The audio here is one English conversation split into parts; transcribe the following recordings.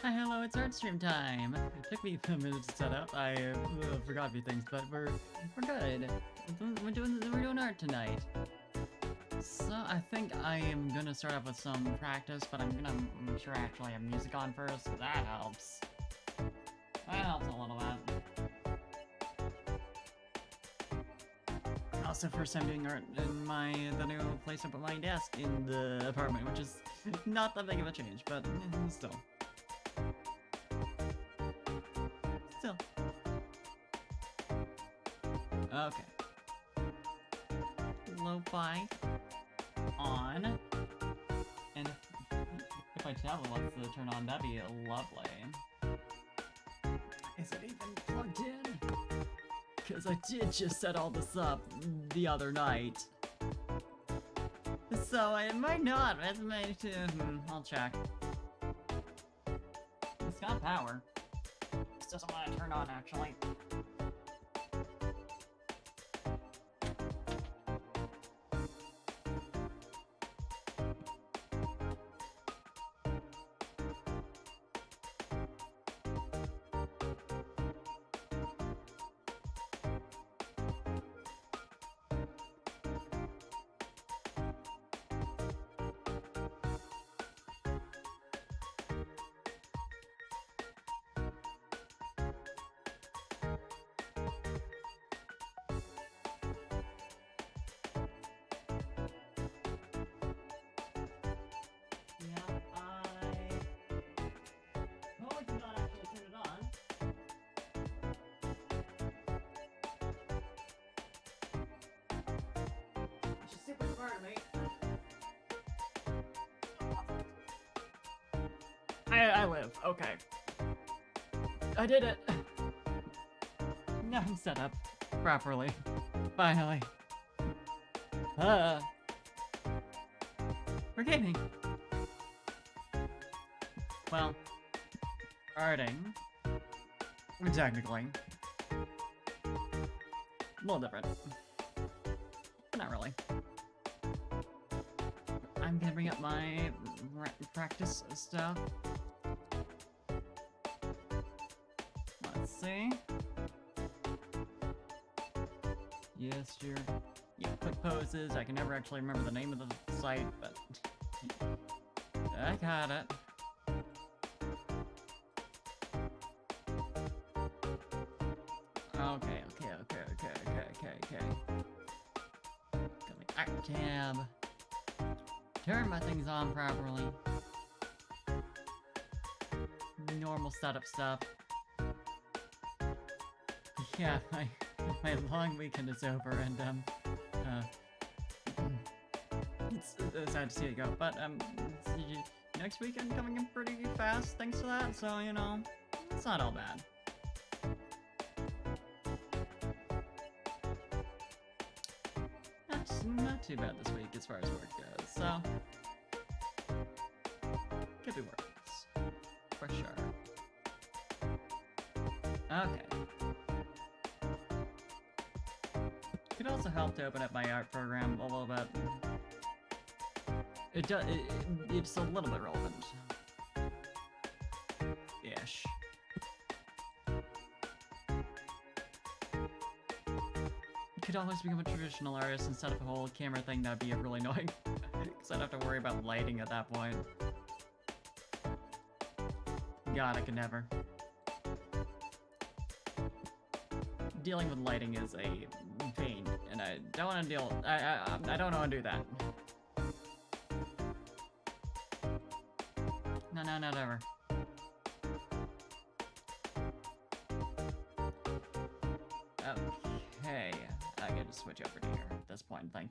Hi, hello, it's art stream time. It took me a minute to set up. I forgot a few things, but we're good. We're doing art tonight. So I think I am gonna start off with some practice, but I'm gonna make sure I actually have music on first. That helps. That helps a little bit. Also, first time doing art in the new place I put my desk in the apartment, which is not that big of a change, but still. Still. Okay. Lo-fi on. And if my tablet wants to turn on, that'd be lovely. Is it even plugged in? Because I did just set all this up the other night. So it might not. I'll check. It's got power. This doesn't want to turn on, actually. Super smart of me. I live. Okay. I did it. Now I'm set up properly. Finally. We're gaming. Well, arting. Technically. A little different. But not really. I'm gonna bring up my practice stuff. Let's see. Gesture. Yeah, quick poses. I can never actually remember the name of the site, but I got it. Okay. Got my art tab. Turn my things on properly. Normal setup stuff. Yeah, my long weekend is over, and it's sad to see it go. But next weekend coming in pretty fast, thanks to that. So you know, it's not all bad. Not too bad this week as far as work goes. So could be worse, for sure. Okay. Could also help to open up my art program a little bit. It's a little bit relevant. Ish. Could always become a traditional artist instead of a whole camera thing. That'd be really annoying. Because I'd have to worry about lighting at that point. God, I could never. Dealing with lighting is a pain, and I don't want to deal. I don't want to do that. No, not ever. Okay, I gotta switch over to here at this point, I think.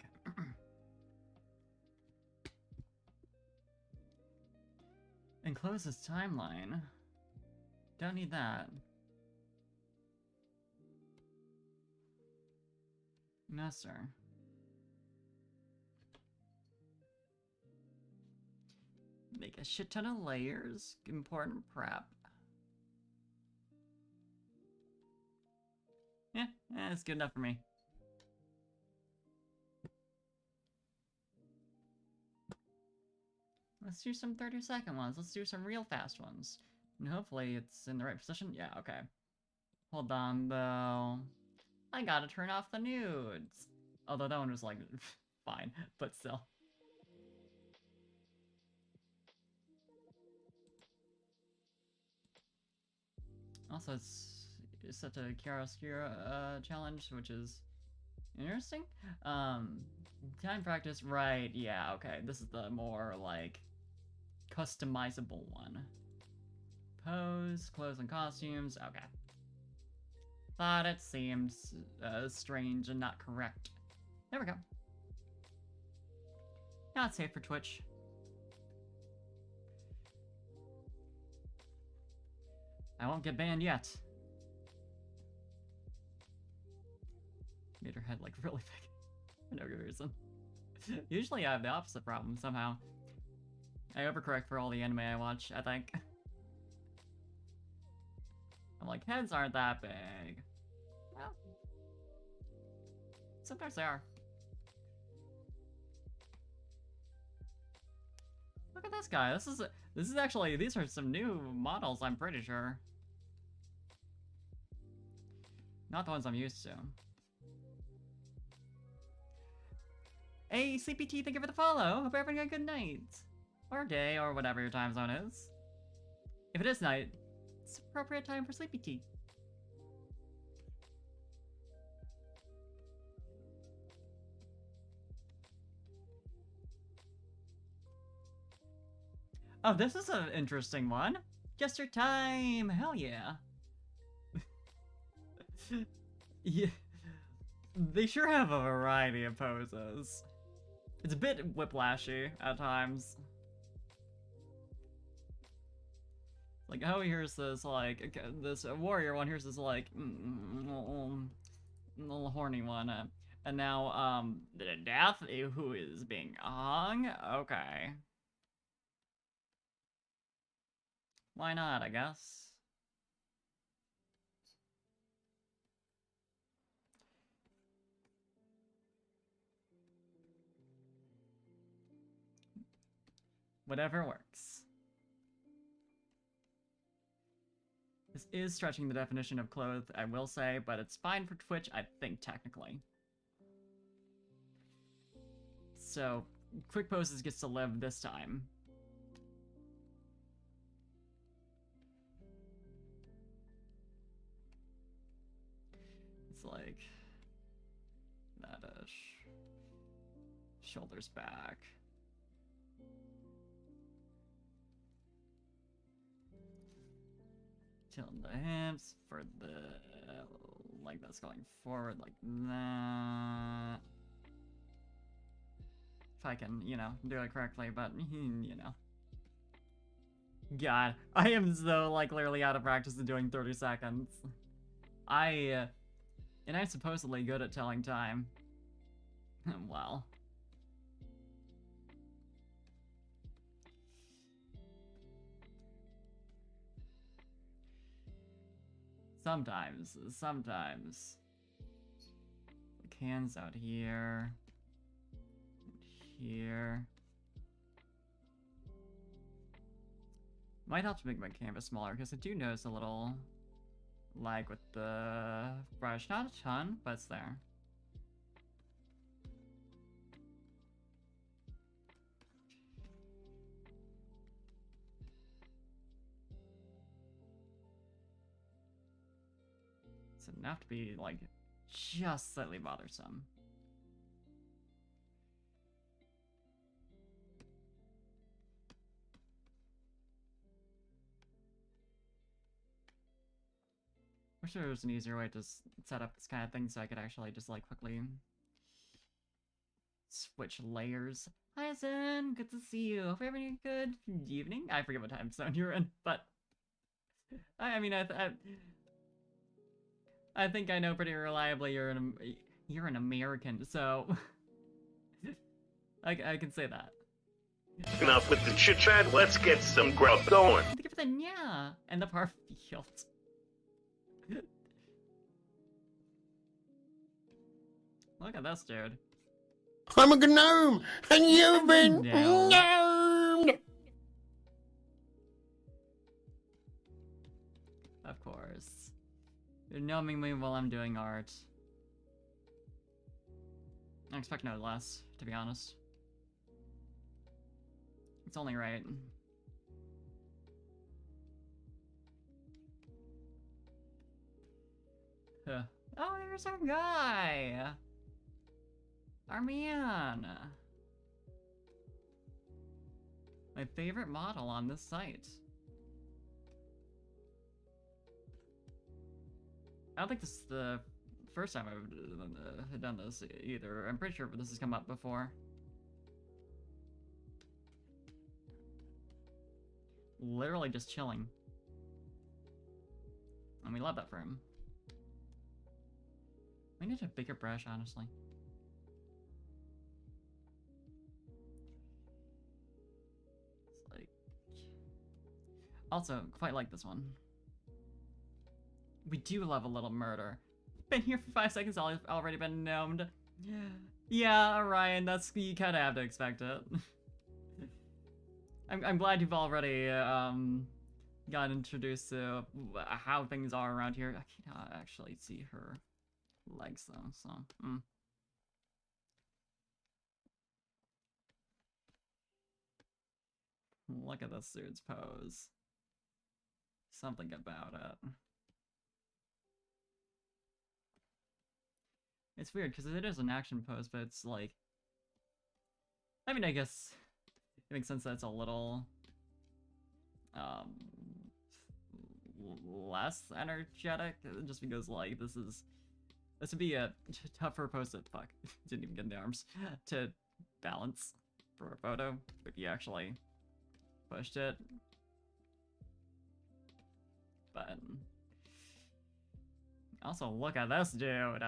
And close this timeline. Don't need that. No, sir. Make a shit ton of layers. Important prep. Yeah, that's good enough for me. Let's do some 30-second ones. Let's do some real fast ones. And hopefully it's in the right position. Yeah, okay. Hold on, though. I gotta turn off the nudes. Although that one was like, fine, but still. Also, it's such a chiaroscuro challenge, which is interesting. Time practice, right? Yeah, okay. This is the more like customizable one. Pose, clothes and costumes. Okay. Thought it seemed strange and not correct. There we go. Not safe for Twitch. I won't get banned yet. Made her head like really big. For no good reason. Usually I have the opposite problem somehow. I overcorrect for all the anime I watch, I think. I'm like, heads aren't that big. Well, sometimes they are. Look at this guy. This is actually, these are some new models, I'm pretty sure. Not the ones I'm used to. Hey, CPT, thank you for the follow. Hope you're having a good night. Or day, or whatever your time zone is. If it is night, it's appropriate time for sleepy tea. Oh, this is an interesting one. Just your time. Hell yeah. Yeah. They sure have a variety of poses. It's a bit whiplashy at times. Like, oh, here's this, like, this warrior one, here's this, like, little horny one. And now, the death, who is being hung? Okay. Why not, I guess? Whatever works. This is stretching the definition of clothes, I will say, but it's fine for Twitch, I think, technically. So, Quick Poses gets to live this time. It's like that-ish. Shoulders back. Tilt the hips for the like that's going forward like that. If I can, you know, do it correctly, but you know. God, I am so like clearly out of practice in doing 30 seconds. And I'm supposedly good at telling time. Well. Sometimes. Like hands out here. Here. Might have to make my canvas smaller because I do notice a little lag with the brush. Not a ton, but it's there. It's enough to be like just slightly bothersome. Wish there was an easier way to set up this kind of thing so I could actually just like quickly switch layers. Hi Zen, good to see you. Hope you're having a good evening. I forget what time zone you're in, but I mean I think I know pretty reliably you're an American, so I can say that. Enough with the chit chat. Let's get some growth going. Thank you for the nya and the par field. Look at this, dude. I'm a gnome, and you've been No. gnomed! numbing me while I'm doing art. I expect no less, to be honest. It's only right. Huh. Oh, there's our guy! Our man! My favorite model on this site. I don't think this is the first time I've done this either. I'm pretty sure this has come up before. Literally just chilling. And we love that for him. We need a bigger brush, honestly. It's like... Also, quite like this one. We do love a little murder. Been here for 5 seconds, already been gnomed. Yeah, Orion, that's... you kinda have to expect it. I'm glad you've already, got introduced to how things are around here. I can't actually see her legs, though, so... Look at this dude's pose. Something about it. It's weird, because it is an action pose, but it's like... I mean, I guess it makes sense that it's a little... less energetic, just because, like, this would be a tougher pose to... fuck, didn't even get in the arms. To balance for a photo, but you actually pushed it. But... also, look at this dude!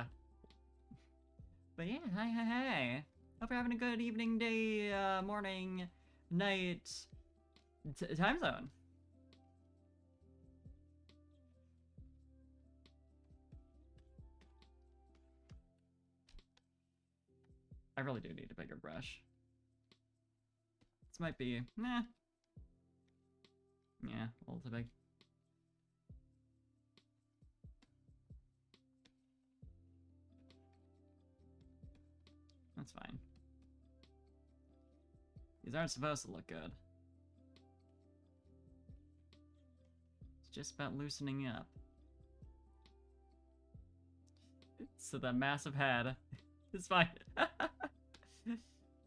But yeah, hey. Hope you're having a good evening, day, morning, night, time zone. I really do need a bigger brush. This might be, nah. Yeah, a little too big. That's fine. These aren't supposed to look good. It's just about loosening up. So that massive head is fine.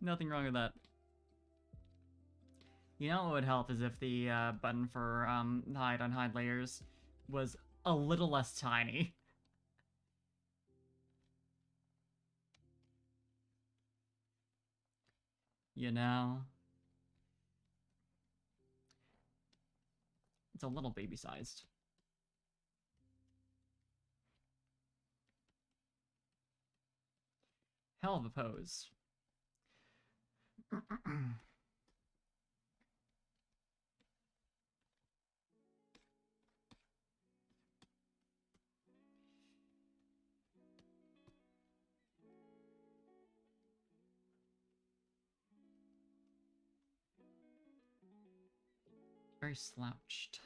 Nothing wrong with that. You know what would help is if the button for hide on hide layers was a little less tiny. You know? It's a little baby-sized. Hell of a pose. Very slouched.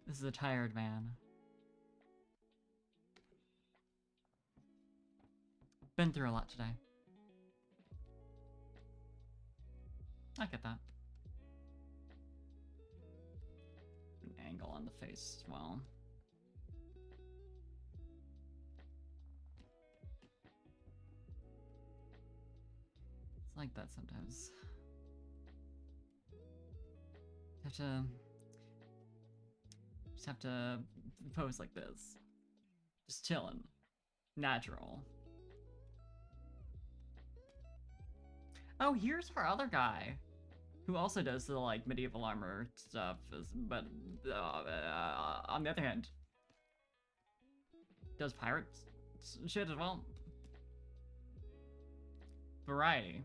This is a tired man. Been through a lot today. I get that. An angle on the face as well. It's like that sometimes. Just have to pose like this. Just chillin'. Natural. Oh, here's our other guy. Who also does the, like, medieval armor stuff, but, on the other hand, does pirate shit as well. Variety.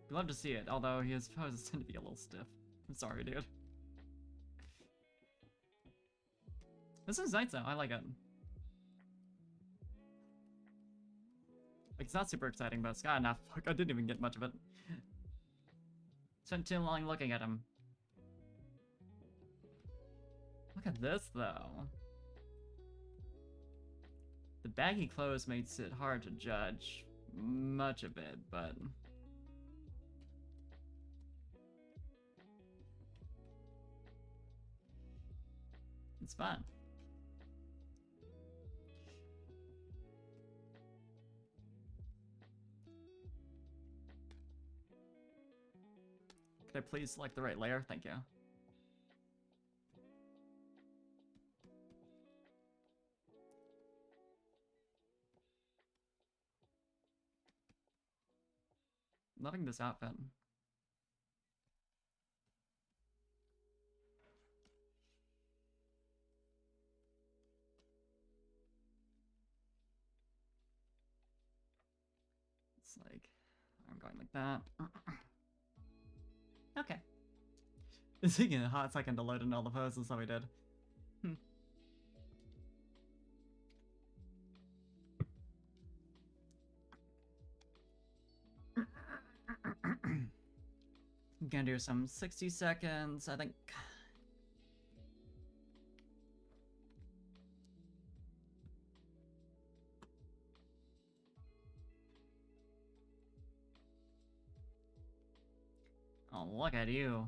We'd love to see it, although his poses tend to be a little stiff. I'm sorry, dude. This is nice, though. I like it. Like, it's not super exciting, but it's got enough. Fuck, I didn't even get much of it. Spent too long looking at him. Look at this, though. The baggy clothes makes it hard to judge much of it, but... it's fun. Could I please select the right layer? Thank you. Loving this outfit. It's like, I'm going like that. Okay. It's taking a hot second to load in all the poses that we did. I'm gonna do some 60 seconds, I think. Oh, look at you.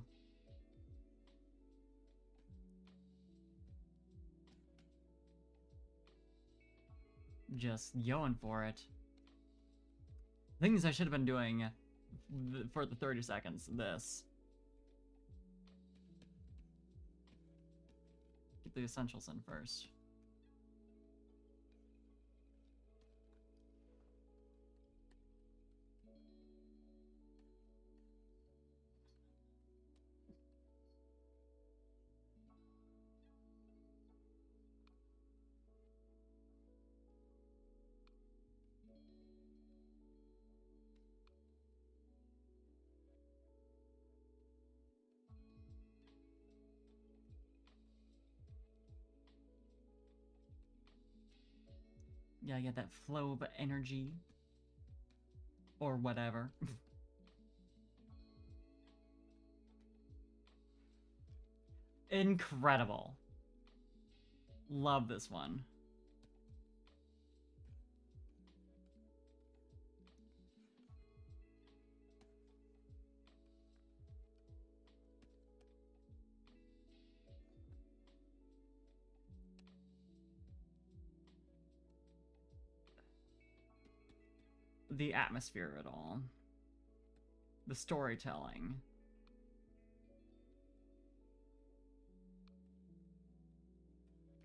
Just going for it. Things I should have been doing for the 30 seconds. This. Get the essentials in first. Yeah, get that flow of energy. Or whatever. Incredible. Love this one. The atmosphere of it all. The storytelling.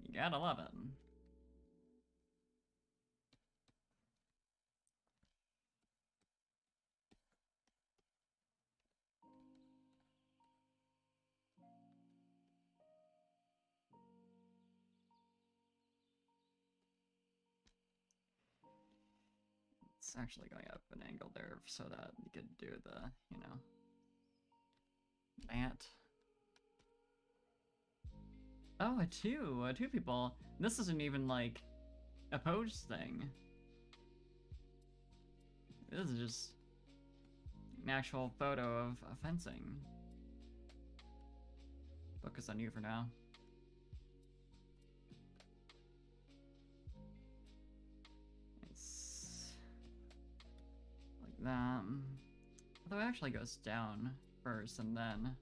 You gotta love it. It's actually going up an angle there so that you could do the, you know, that. Oh, two people. This isn't even like a pose thing. This is just an actual photo of fencing. Focus on you for now. It's like that. Although it actually goes down first and then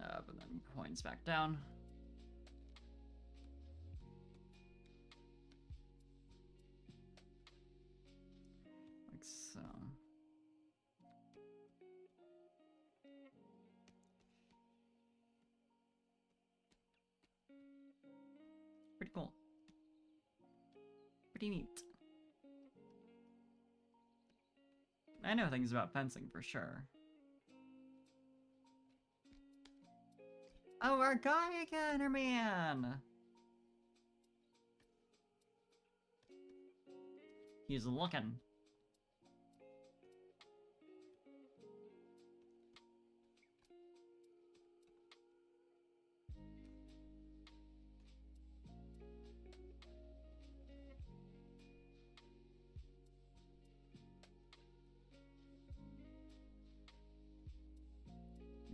up and then points back down. Like so. Pretty cool. Pretty neat. I know things about fencing for sure. Oh, our guy again, our man! He's looking.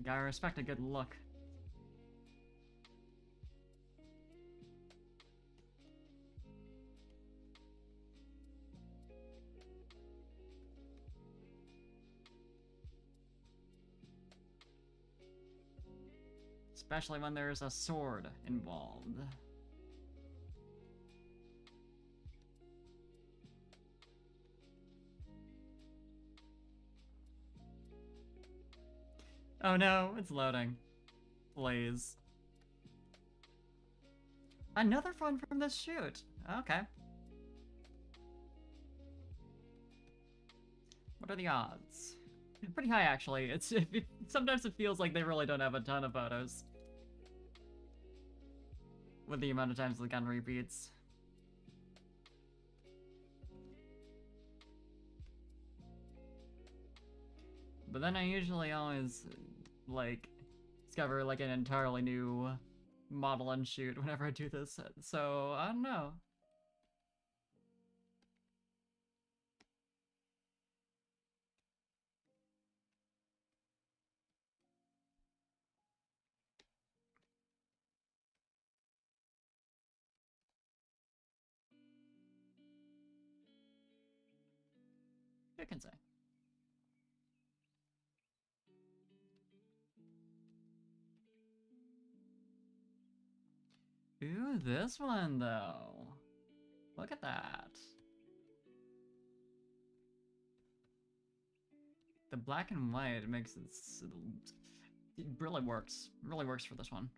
Gotta respect a good look. Especially when there's a sword involved. Oh no, it's loading. Please. Another fun from this shoot. Okay. What are the odds? Pretty high, actually. Sometimes it feels like they really don't have a ton of photos. With the amount of times the gun repeats. But then I usually always, like, discover, like, an entirely new model and shoot whenever I do this. So, I don't know. I can say. Ooh, this one, though. Look at that. The black and white makes it really works. Really works for this one.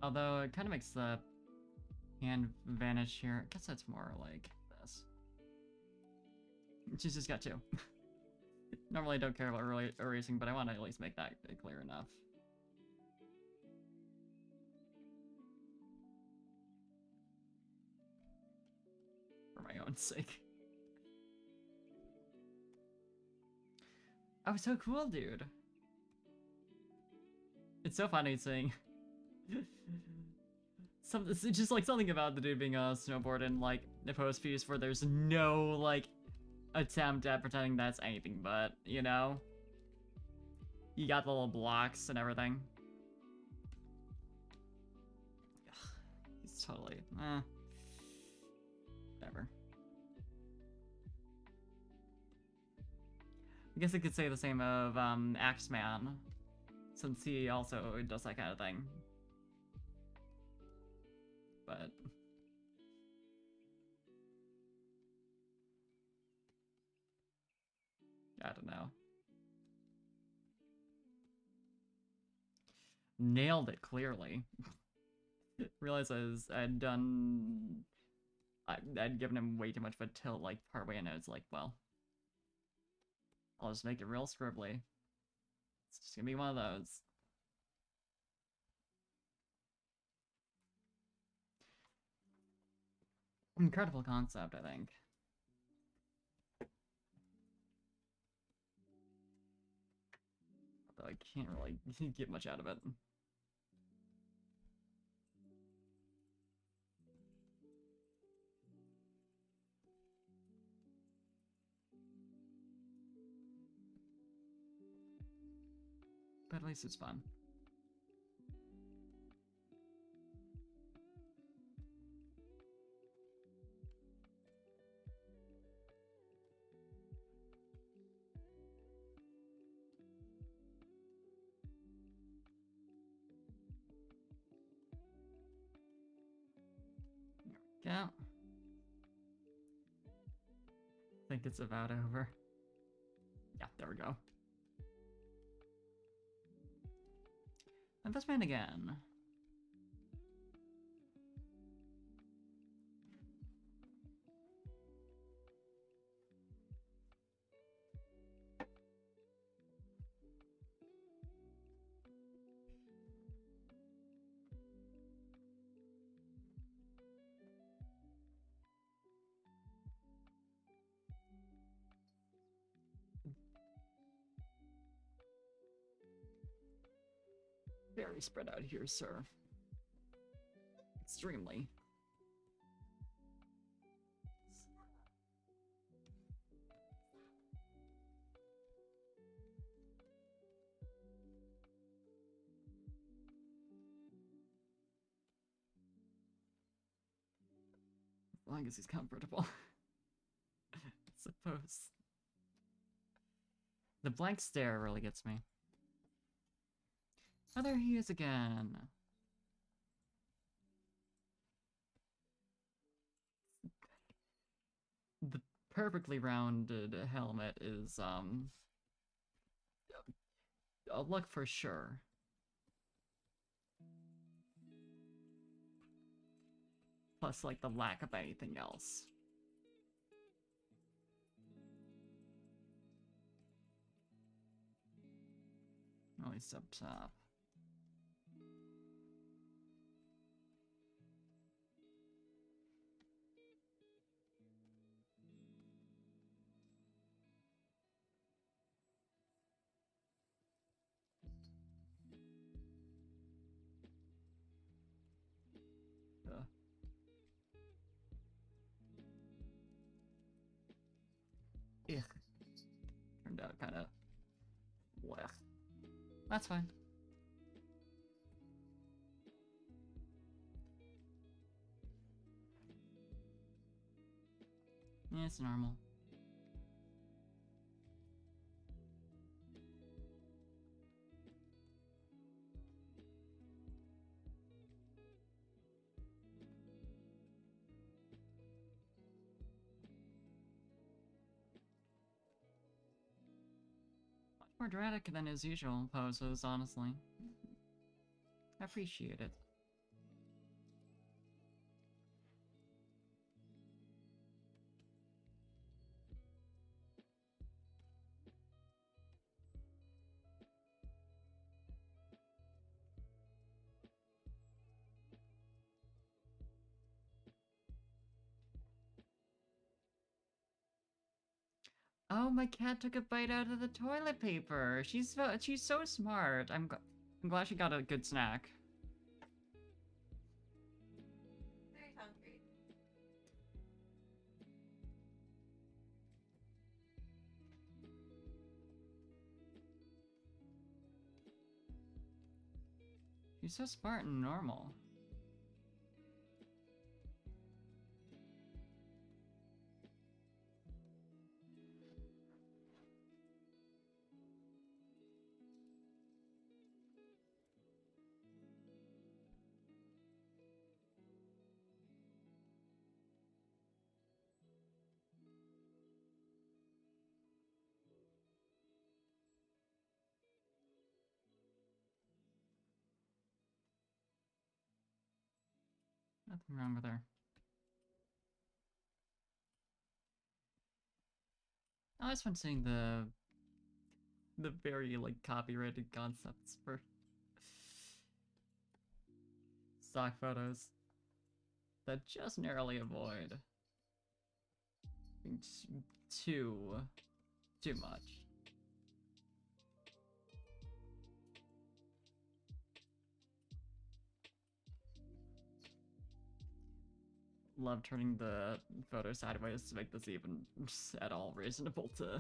Although it kind of makes the hand vanish here. I guess that's more like this. She's just got two. Normally I don't care about erasing, but I want to at least make that clear enough. For my own sake. Oh, so cool, dude. It's so funny seeing it's just like something about the dude being on a snowboard and like the post piece where there's no like attempt at pretending that's anything but, you know? You got the little blocks and everything. Ugh, he's totally, whatever. I guess I could say the same of Axeman, since he also does that kind of thing. But I don't know. Nailed it clearly. Realized I'd done. I'd given him way too much of a tilt like partway, and I was like, well, I'll just make it real scribbly. It's just gonna be one of those. Incredible concept, I think. Although I can't really get much out of it. But at least it's fun. Yeah. I think it's about over. Yeah, there we go. And this man again. Very spread out here, sir. Extremely. long as he's comfortable. I suppose. The blank stare really gets me. Oh, there he is again. The perfectly rounded helmet is, a look for sure. Plus, like, the lack of anything else. At least up top. Ugh. Ugh. Turned out kind of... blech. That's fine. Yeah, it's normal. Much more dramatic than his usual poses, honestly. I appreciate it. Oh, my cat took a bite out of the toilet paper. She's so smart. I'm glad she got a good snack. Very hungry. She's so smart and normal. Nothing wrong with her. I always fun seeing the very like copyrighted concepts for stock photos that just narrowly avoid being too much. Love turning the photo sideways to make this even at all reasonable to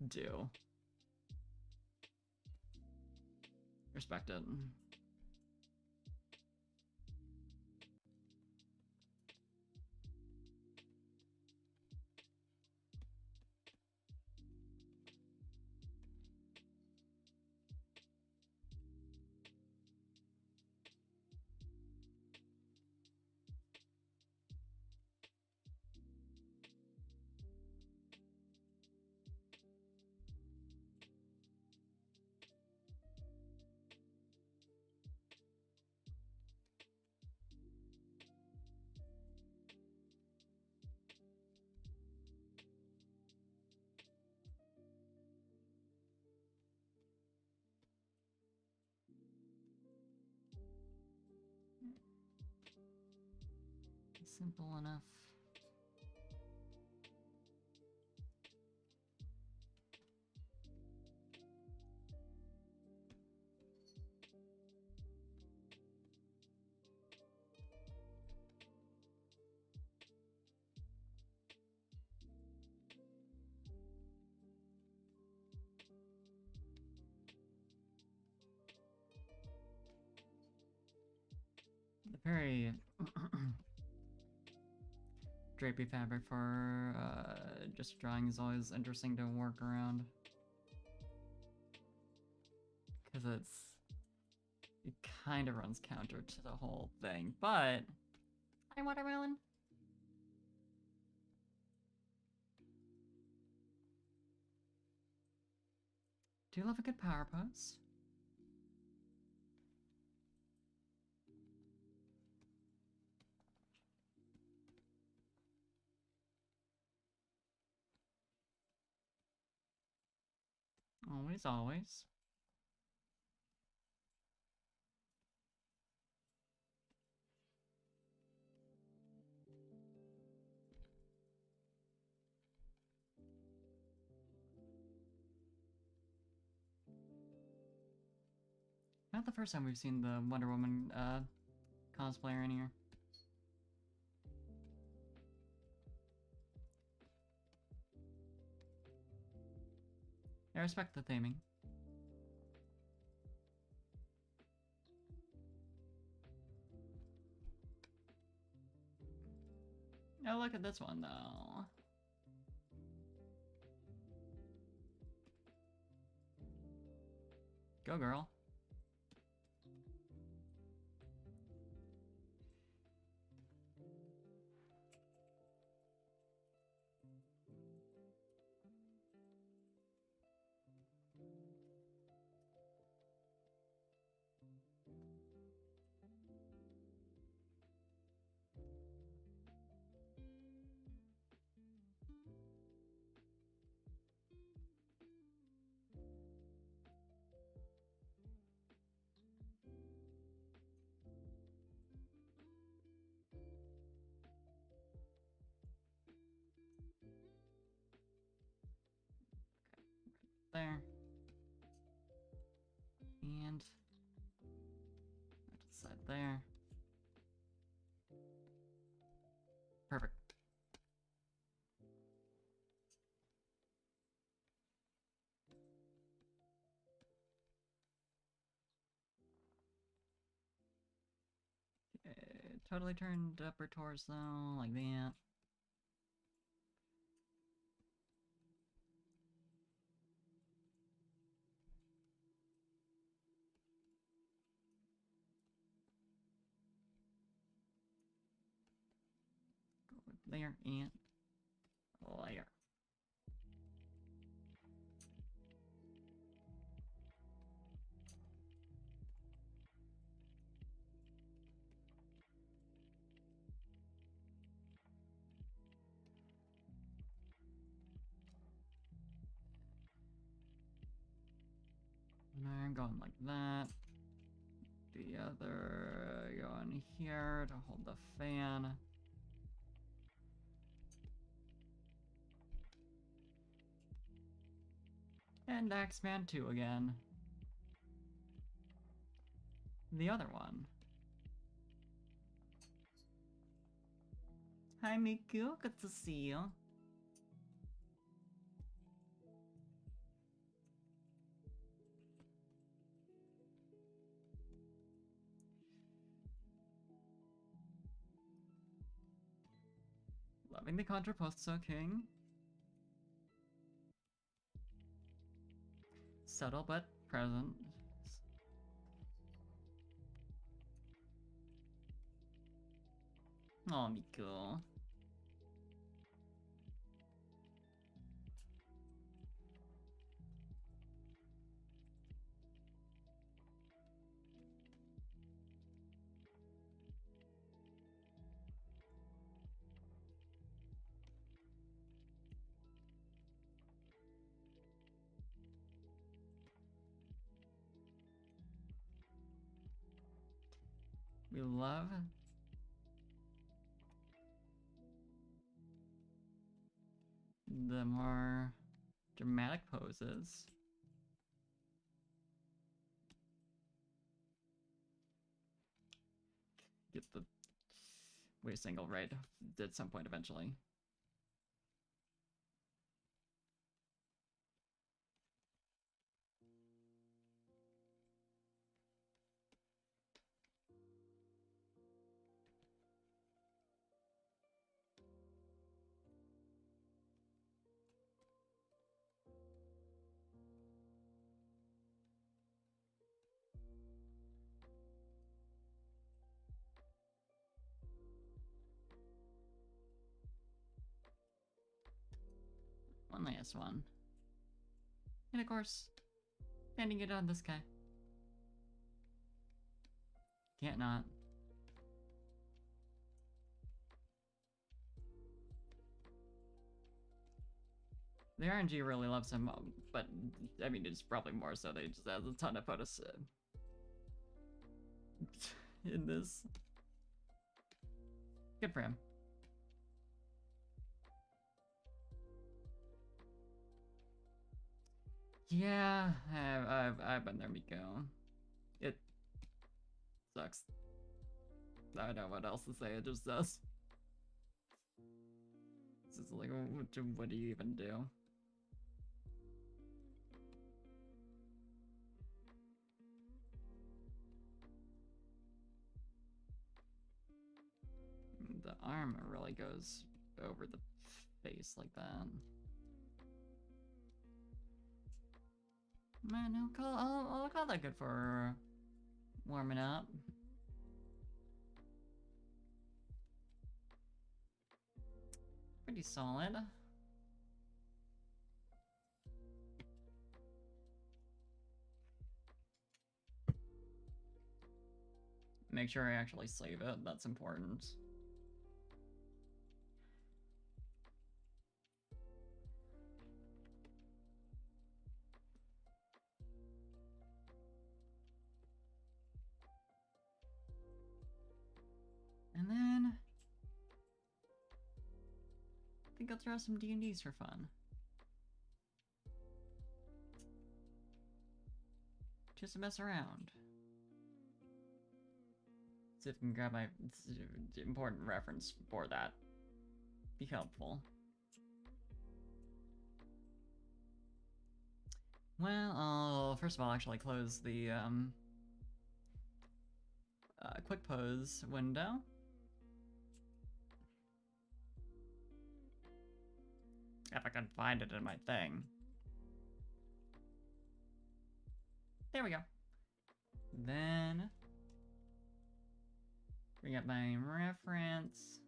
do. Respect it. Simple enough. The very drapey fabric for just drawing is always interesting to work around. Because it kind of runs counter to the whole thing, but hi watermelon. Do you love a good power pose? Always, always. Not the first time we've seen the Wonder Woman cosplayer in here. I respect the theming. Oh, look at this one though. Go girl. There. And right to the side there. Perfect. Okay, totally turned up her torso like that. Go with layer and layer. And I'm going like that. The other going here to hold the fan. And Axeman 2 again. The other one. Hi Miku, good to see you. Loving the Contraposto King. Subtle but present. Oh, Miku. We love the more dramatic poses. Get the waist angle right at some point eventually. One last one. And of course, handing it on this guy. Can't not. The RNG really loves him, but I mean, it's probably more so they just have a ton of photos in this. Good for him. Yeah, I've been there, Miko. It sucks. I don't know what else to say, it just does. It's just like, what do you even do? The arm really goes over the face like that. Man, I'll call that good for warming up. Pretty solid. Make sure I actually save it, that's important. And then I think I'll throw some D&Ds for fun. Just to mess around. See if I can grab my important reference for that. Be helpful. Well, I'll first of all actually close the quick pose window. If I can find it in my thing. There we go. Then bring up my reference.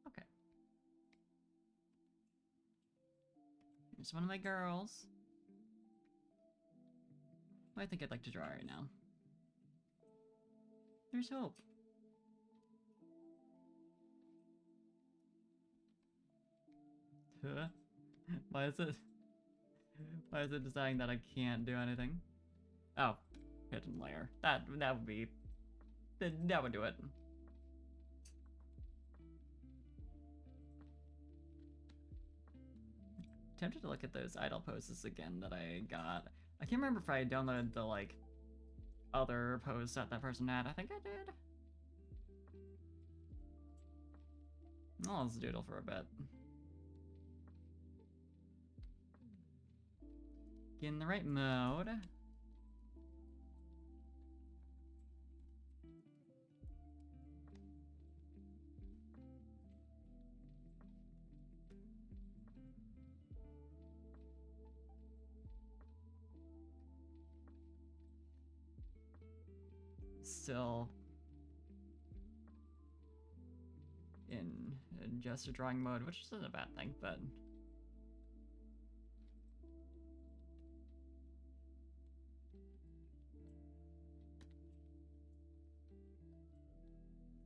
Okay. Here's one of my girls. Who I think I'd like to draw right now. There's hope. Huh? Why is it deciding that I can't do anything? Oh, hidden layer. That would be that would do it. Tempted to look at those idle poses again that I got. I can't remember if I downloaded the like other pose that that person had. I think I did. Oh, let's doodle for a bit. Get in the right mode. Still in just a drawing mode, which isn't a bad thing, but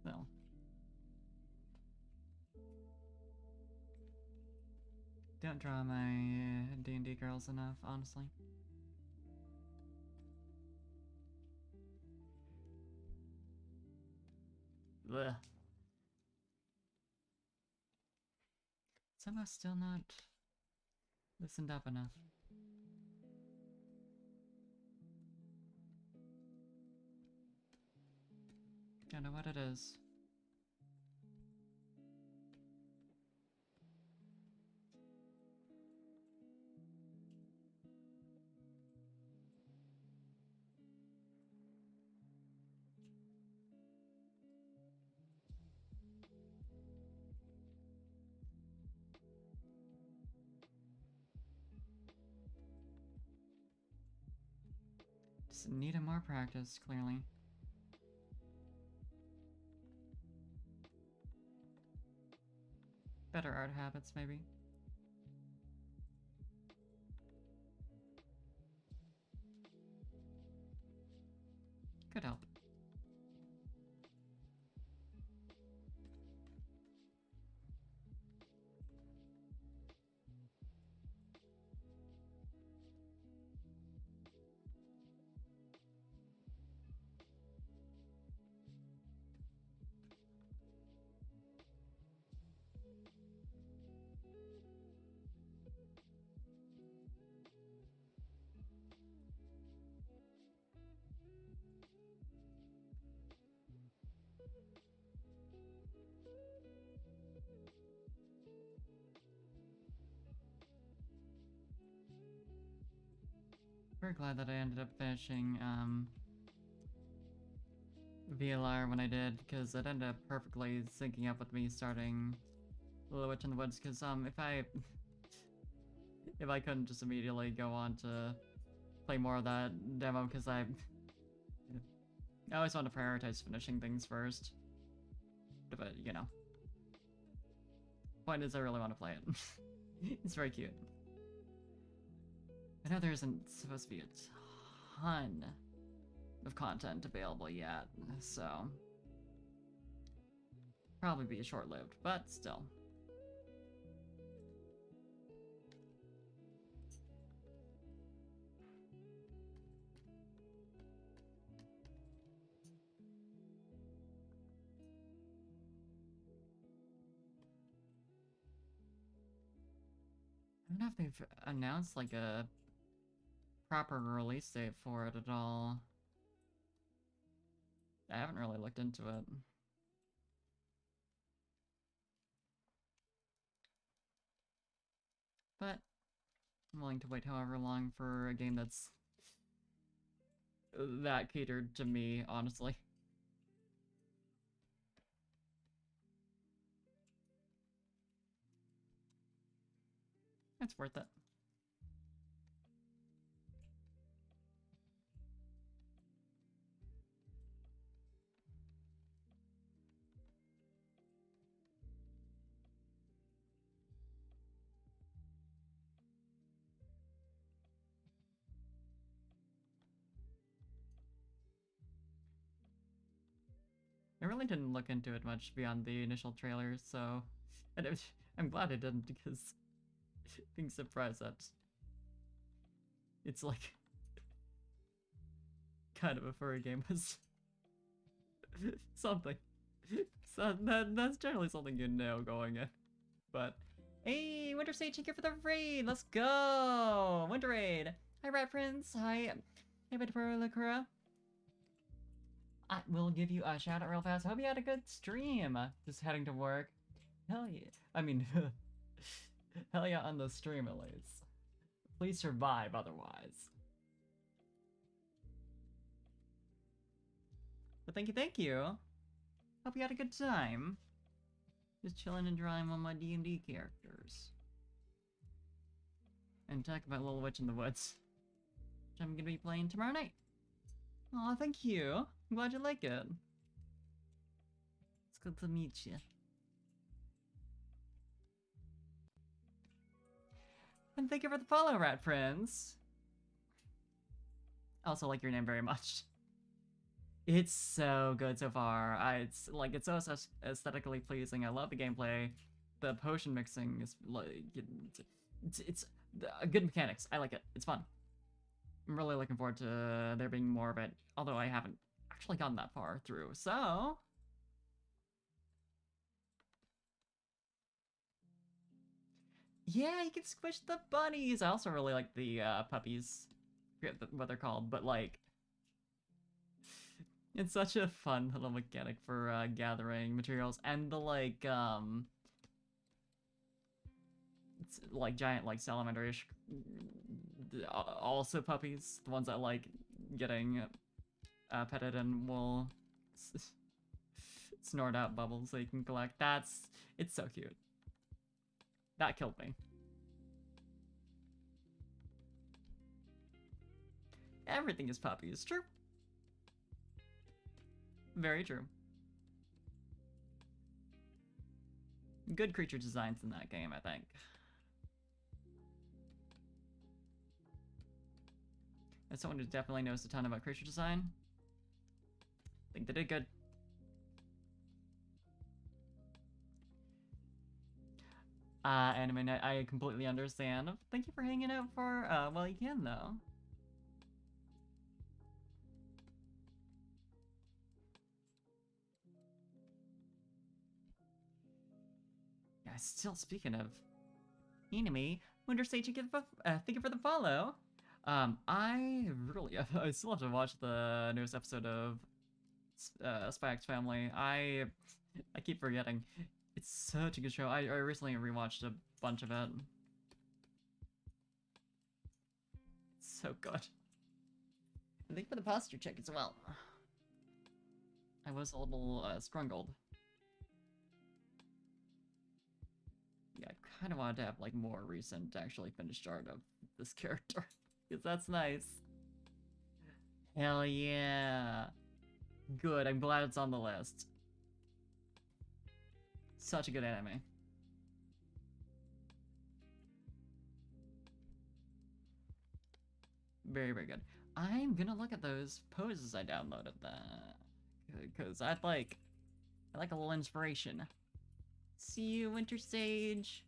well. Don't draw my D&D girls enough, honestly. Blech. Somehow still not listened up enough. Don't know what it is. Just needed more practice, clearly. Better art habits, maybe. Could help. Very glad that I ended up finishing VLR when I did, because it ended up perfectly syncing up with me starting Little Witch in the Woods. Because if I couldn't just immediately go on to play more of that demo, because I always want to prioritize finishing things first. But you know, point is, I really want to play it. It's very cute. I know there isn't supposed to be a ton of content available yet, so probably be short-lived, but still. I don't know if they've announced like a proper release date for it at all. I haven't really looked into it. But I'm willing to wait however long for a game that's that catered to me, honestly. It's worth it. I really didn't look into it much beyond the initial trailers, so I'm glad I didn't, because being surprised that it's like kind of a furry game was something. So that's generally something you know going in. But hey, Winter Sage, thank you for the raid. Let's go, Winter Raid. Hi, Rat Prince. Hi, hey, Lakura. I will give you a shout out real fast. Hope you had a good stream. Just heading to work. Hell yeah. I mean, hell yeah on the stream at least. Please survive otherwise. But thank you. Hope you had a good time. Just chilling and drawing on my D&D characters. And talk about Little Witch in the Woods, which I'm gonna be playing tomorrow night. Aw, thank you. I'm glad you like it. It's good to meet you. And thank you for the follow, Rat Friends. I also like your name very much. It's so good so far. It's so aesthetically pleasing. I love the gameplay. The potion mixing is like it's good mechanics. I like it. It's fun. I'm really looking forward to there being more of it. Although I haven't actually gotten that far through. So yeah, you can squish the bunnies. I also really like the puppies. I forget what they're called, but like, it's such a fun little mechanic for gathering materials, and the like it's like giant like salamander-ish also puppies, the ones that like getting petted and will snort out bubbles that you can collect. It's so cute. That killed me. Everything is puppies. True. Very true. Good creature designs in that game, I think. As someone who definitely knows a ton about creature design, I think they did good. Anime Night, I completely understand. Thank you for hanging out for, well, you can, though. Yeah, still speaking of anime, Wonder Sage, thank you for the follow. I really, I still have to watch the newest episode of Spy X Family. I keep forgetting. It's such a good show. I recently rewatched a bunch of it. It's so good. And thank you for the posture check as well. I was a little scrungled. Yeah, I kind of wanted to have like more recent, actually finished art of this character. Because that's nice. Hell yeah. Good, I'm glad it's on the list. Such a good anime. Very, very good. I'm gonna look at those poses I downloaded because I like a little inspiration. See you, Winter Sage.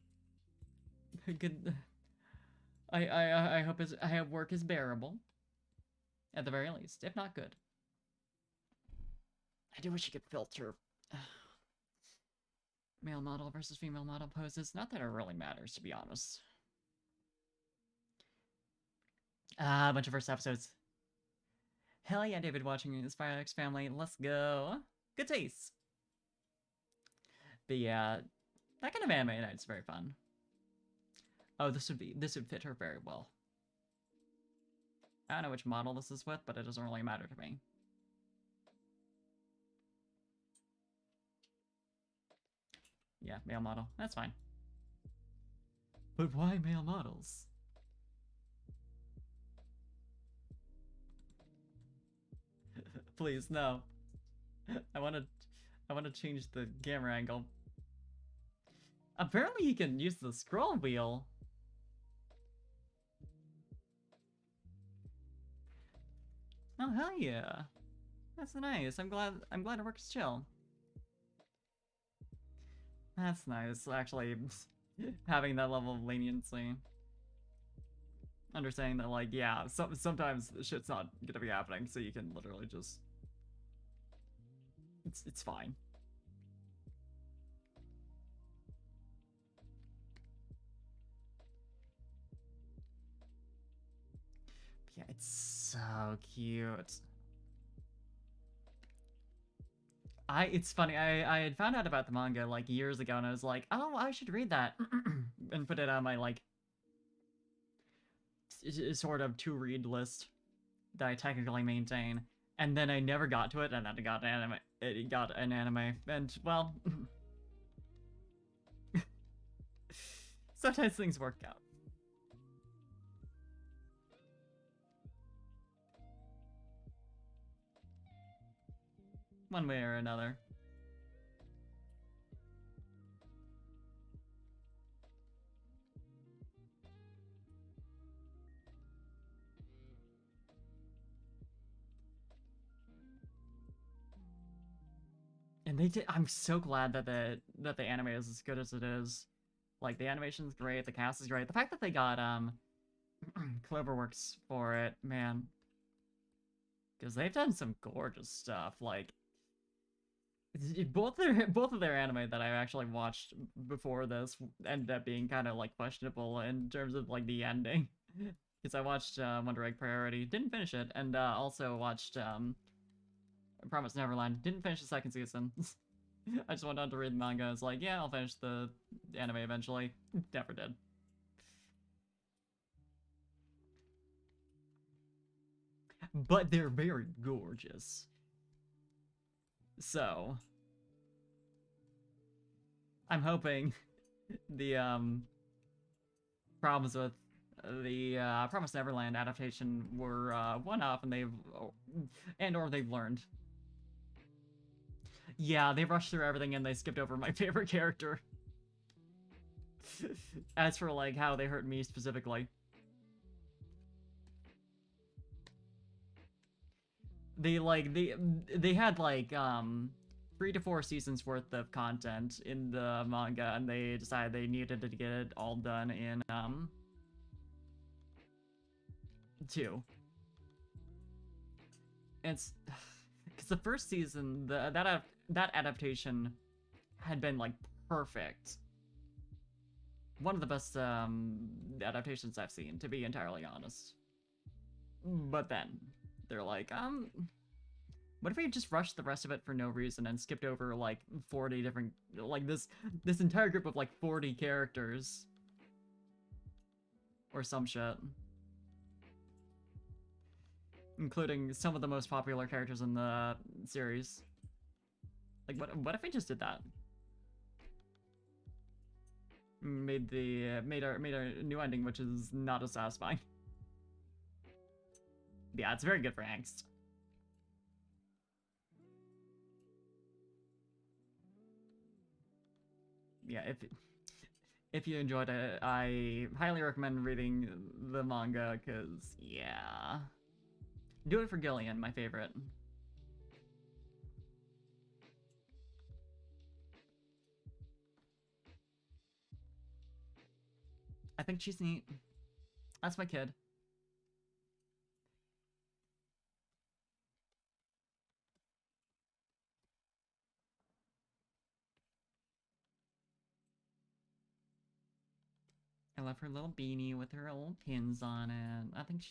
Good. I hope work is bearable. At the very least, if not good. I do wish you could filter male model versus female model poses. Not that it really matters, to be honest. A bunch of first episodes. Hell yeah, David, watching Spy X Family. Let's go. Good taste. But yeah, that kind of anime night's very fun. Oh, this would fit her very well. I don't know which model this is with, but it doesn't really matter to me. Yeah, male model. That's fine. But why male models? Please, no. I want to change the camera angle. Apparently you can use the scroll wheel. Oh hell yeah. That's nice. I'm glad it works chill. That's nice, actually, having that level of leniency. Understanding that, like, yeah, sometimes shit's not gonna be happening, so you can literally just... It's fine. But yeah, it's so cute. It's funny, I had found out about the manga, like, years ago, and I was like, oh, I should read that, and put it on my, like, sort of to-read list that I technically maintain, and then I never got to it, and then it got an anime, and, well, sometimes things work out. One way or another. And they did. I'm so glad that the anime is as good as it is. Like, the animation's great, the cast is great. The fact that they got Cloverworks for it, man, because they've done some gorgeous stuff. Like, both of their anime that I actually watched before this ended up being kind of like questionable in terms of like the ending. Because I watched Wonder Egg Priority, didn't finish it, and also watched Promise Neverland, didn't finish the second season. I just went on to read the manga. I was like, yeah, I'll finish the anime eventually. Never did. But they're very gorgeous. So, I'm hoping the problems with the Promised Neverland adaptation were one off, and they've learned. Yeah, they rushed through everything and they skipped over my favorite character. As for like how they hurt me specifically. They had like 3 to 4 seasons worth of content in the manga, and they decided they needed to get it all done in 2. It's because the first season, that adaptation had been like perfect. One of the best adaptations I've seen, to be entirely honest. But then they're like, what if we just rushed the rest of it for no reason and skipped over like 40 different, like this entire group of like 40 characters or some shit, including some of the most popular characters in the series. Like, what if we just did that? Made our new ending, which is not as satisfying. Yeah, it's very good for angst. Yeah, if you enjoyed it, I highly recommend reading the manga, cause yeah, do it for Gillian, my favorite. I think she's neat. That's my kid. I love her little beanie with her little pins on it. I think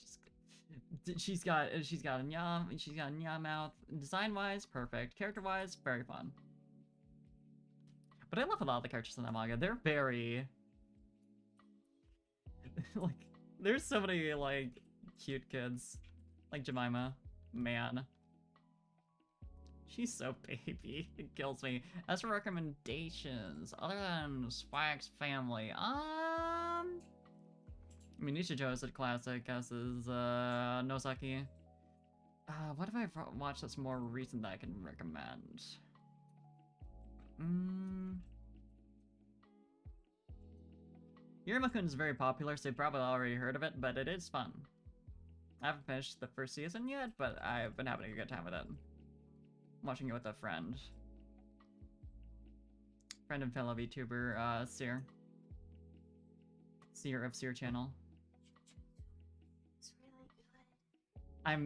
she's got a nya mouth. Design wise, perfect. Character wise, very fun. But I love a lot of the characters in that manga. They're very like, there's so many like cute kids, like Jemima. Man, she's so baby. It kills me. As for recommendations, other than Swag's Family, I mean, Nishijo is a classic, as is Nosaki. What have I watched that's more recent that I can recommend? Yurima-kun is very popular, so you've probably already heard of it, but it is fun. I haven't finished the first season yet, but I've been having a good time with it. Watching it with a friend. Friend and fellow VTuber, Seer. Seer of Seer channel. It's really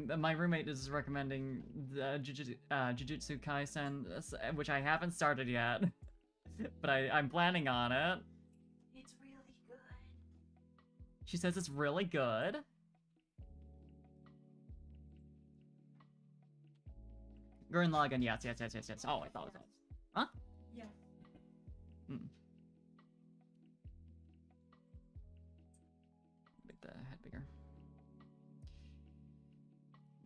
good. My roommate is recommending the Jujutsu Kaisen, which I haven't started yet, but I'm planning on it. It's really good. She says it's really good. Gurren Lagann, yes. Oh, I thought it was. Huh? Yeah. Make the head bigger.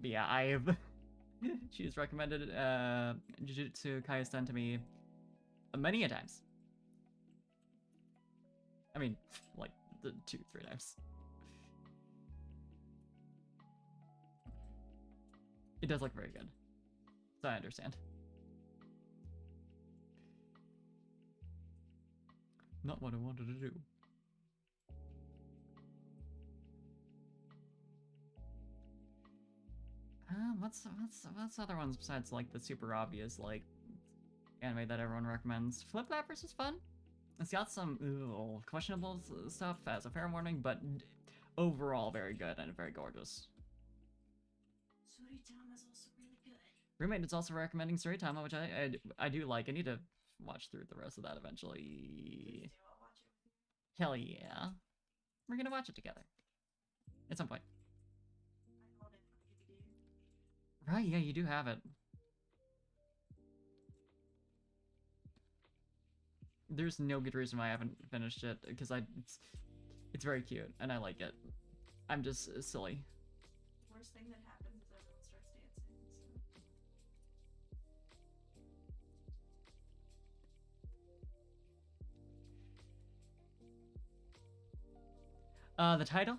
But yeah, I've... She's recommended Jujutsu Kaisen to me many a times. I mean, like, 2-3 times. It does look very good. So I understand. Not what I wanted to do. What's other ones besides like the super obvious like anime that everyone recommends? Flip Flappers is fun. It's got some questionable stuff as a fair warning, but overall very good and very gorgeous. Suritama's also really good. Roommate is also recommending Suritama, which I do like. I need to watch through the rest of that eventually. Please do, I'll watch it with you. Hell yeah. We're gonna watch it together. At some point. I own it on DVD. Right, yeah, you do have it. There's no good reason why I haven't finished it, because it's very cute, and I like it. I'm just silly. Worst thing that happens is everyone starts dancing, so. The title?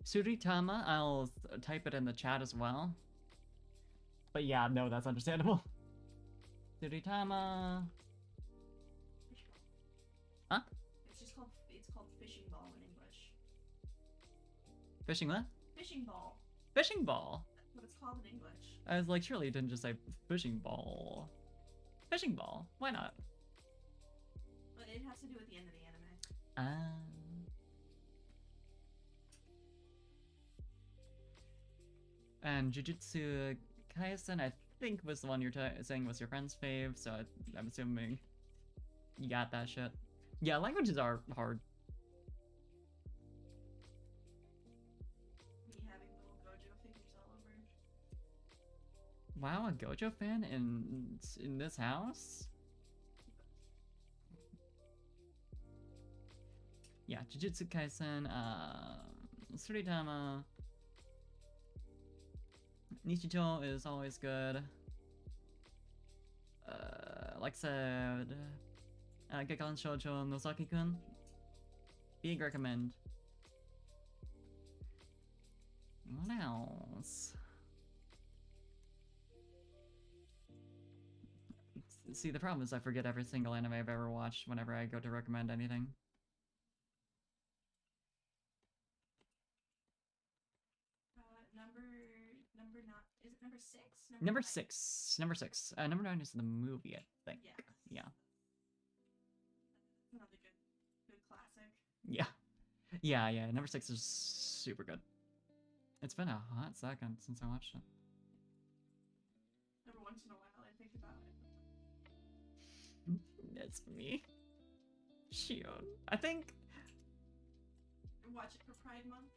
Suritama. I'll type it in the chat as well. But yeah, no, that's understandable. Suritama. Fish ball. Huh? It's called fishing ball in English. Fishing what? Fishing ball. Fishing ball. That's what it's called in English. I was like, surely you didn't just say fishing ball. Fishing ball. Why not? But it has to do with the end of the anime. And Jujutsu Kaisen, I think, was the one you're saying was your friend's fave, so I'm assuming you got that shit. Yeah, languages are hard. Me having little Gojo figures all over. Wow, a Gojo fan in this house? Yeah, Jujutsu Kaisen, Suritama. Nichijou is always good. Like I said, Gekkan Shoujo Nozaki-kun. Big recommend. What else? See, the problem is I forget every single anime I've ever watched whenever I go to recommend anything. Number not is it number 6? Number nine? 6. Number 6. Number 9 is the movie, I think. Yes. Yeah. Another good classic. Yeah. Yeah. Number 6 is super good. It's been a hot second since I watched it. Every once in a while I think about it. It's me. Shion. I think. Watch it for Pride Month.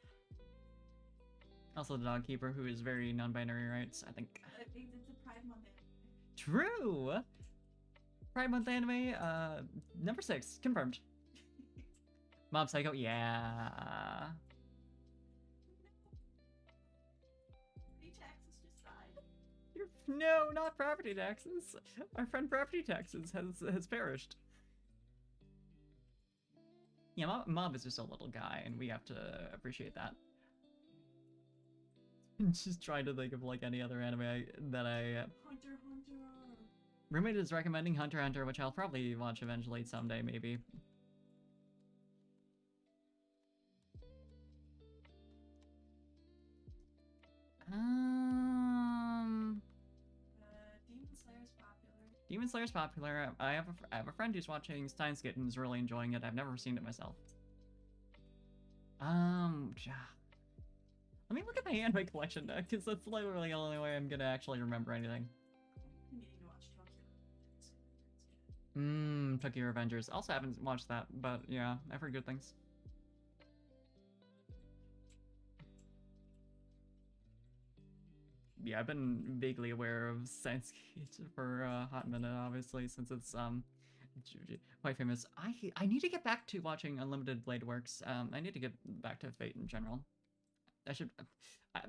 Also the dog keeper, who is very non-binary rights, I think. It's a Pride Month anime. True! Pride Month anime, number 6, confirmed. Mob Psycho, yeah. Property taxes just died. No, not property taxes. Our friend property taxes has perished. Yeah, Mob is just a little guy, and we have to appreciate that. Just trying to think of like any other anime that I. Hunter. Roommate is recommending Hunter x Hunter, which I'll probably watch eventually someday, maybe. Demon Slayer's popular. Demon Slayer's popular. I have a friend who's watching Steins Gate and is really enjoying it. I've never seen it myself. Let me look at my anime collection now, because that's literally the only way I'm gonna actually remember anything. I'm needing to watch Tokyo. Tokyo Revengers. Also haven't watched that, but yeah, I've heard good things. Yeah, I've been vaguely aware of Steins Gate for a hot minute, obviously, since it's quite famous. I need to get back to watching Unlimited Blade Works. I need to get back to Fate in general.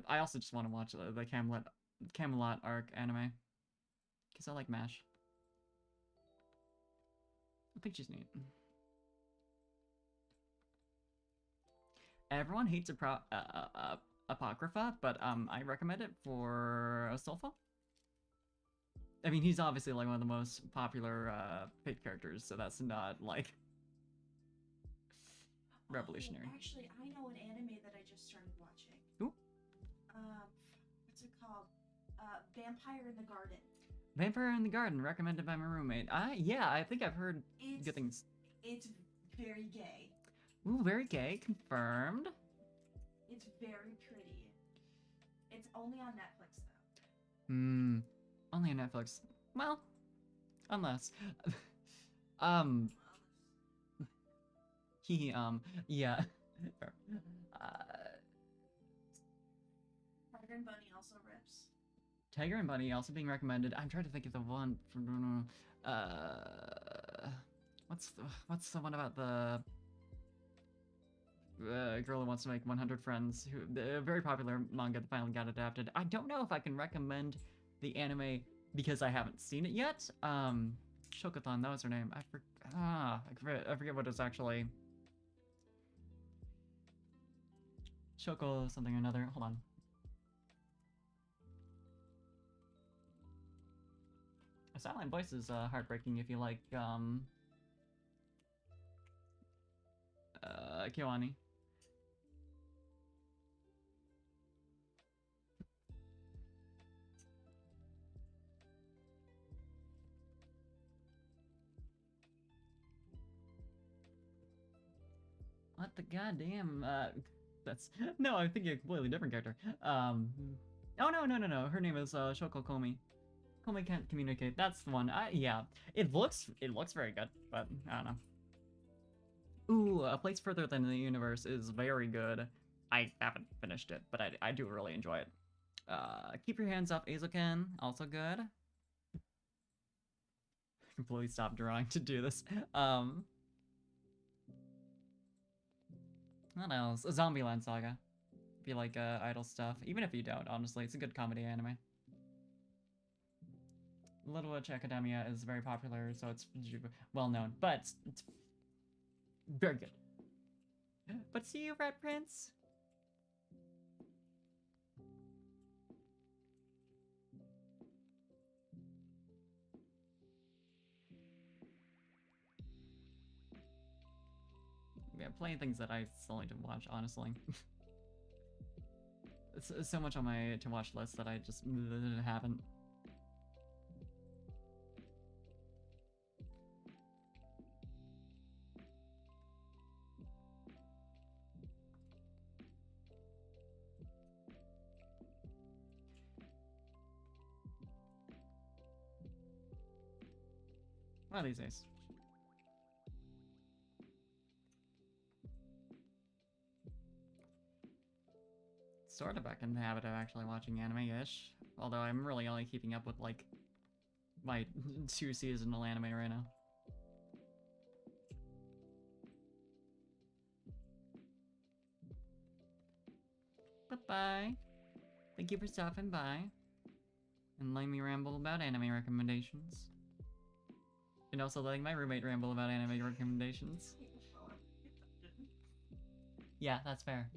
I also just want to watch the Camelot arc anime, because I like MASH. I think she's neat. Everyone hates Apocrypha, but I recommend it for Astolfo. I mean, he's obviously like one of the most popular Fate characters, so that's not like revolutionary. Oh, actually, I know an anime that I just started watching. Ooh. What's it called? Vampire in the Garden. Vampire in the Garden, recommended by my roommate. Yeah, I think I've heard good things. It's very gay. Ooh, very gay, confirmed. It's very pretty. It's only on Netflix though. Only on Netflix. Well, unless. Yeah. Tiger and Bunny also rips. Tiger and Bunny also being recommended. I'm trying to think of the one from what's the one about the girl who wants to make 100 friends, who the very popular manga that finally got adapted. I don't know if I can recommend the anime because I haven't seen it yet. Shokathon, that was her name. I forget what it's actually Shoko something or another. Hold on. A silent voice is heartbreaking if you like Kiwani. What the goddamn, that's, no, I'm thinking a completely different character. Oh, no, her name is, Shoko Komi. Komi can't communicate, that's the one. Yeah, it looks very good, but, I don't know. Ooh, A Place Further Than the Universe is very good. I haven't finished it, but I do really enjoy it. Keep Your Hands Off Azoken, also good. Completely stopped drawing to do this. What else? A Zombieland Saga. If you like idol stuff. Even if you don't, honestly, it's a good comedy anime. Little Witch Academia is very popular, so it's well known, but it's very good. But see you, Red Prince. Yeah, playing things that I still need to watch, honestly. It's so much on my to-watch list that I just haven't. One of these days. Sort of back in the habit of actually watching anime-ish. Although I'm really only keeping up with, like, my 2 seasonal anime right now. Bye-bye. Thank you for stopping by. And letting me ramble about anime recommendations. And also letting my roommate ramble about anime recommendations. Yeah, that's fair.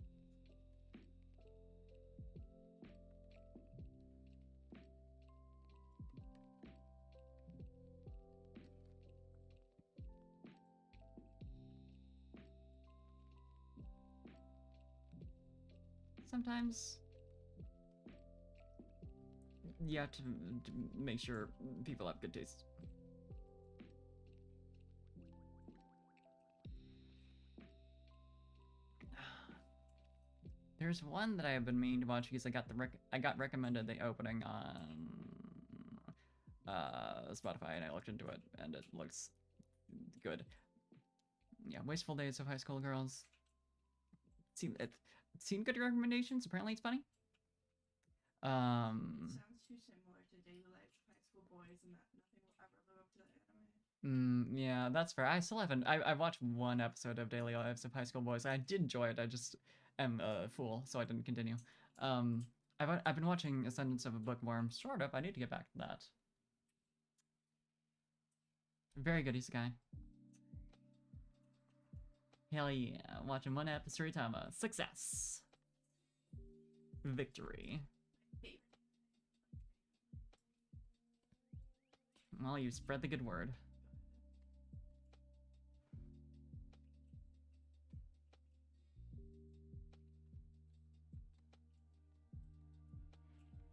Sometimes you have to make sure people have good taste. There's one that I have been meaning to watch because I got recommended the opening on Spotify, and I looked into it, and it looks good. Yeah, Wasteful Days of High School Girls. Seen good recommendations. Apparently, it's funny. Sounds too similar to Daily Life of High School Boys, and that nothing will ever live up to the anime. Yeah, that's fair. I still haven't. I've watched one episode of Daily Lives of High School Boys. I did enjoy it. I just am a fool, so I didn't continue. I've been watching Ascendance of a Bookworm. Sort of. I need to get back to that. Very good isekai. Hell yeah. Watching one episode at a time. Success. Victory. Well, you spread the good word.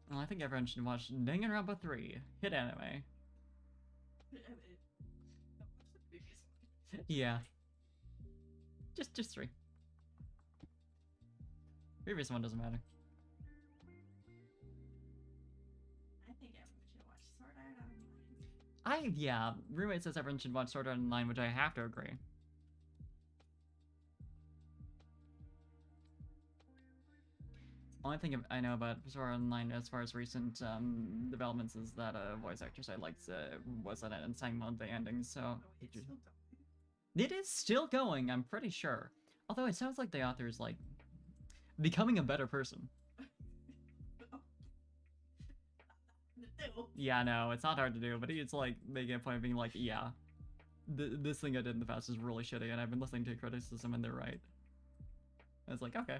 Well, I think everyone should watch Danganronpa 3. Hit anime. Yeah. Just 3. Previous one doesn't matter. I think everyone should watch Sword Art Online. Yeah, roommate says everyone should watch Sword Art Online, which I have to agree. Only thing I know about Sword Art Online as far as recent developments is that a voice actress I liked was in it and sang one of the endings, so... It's still done. It is still going, I'm pretty sure. Although it sounds like the author's, like, becoming a better person. Yeah, no, it's not hard to do, but it's like making a point of being like, yeah, this thing I did in the past is really shitty, and I've been listening to criticism, and they're right. And it's like, okay.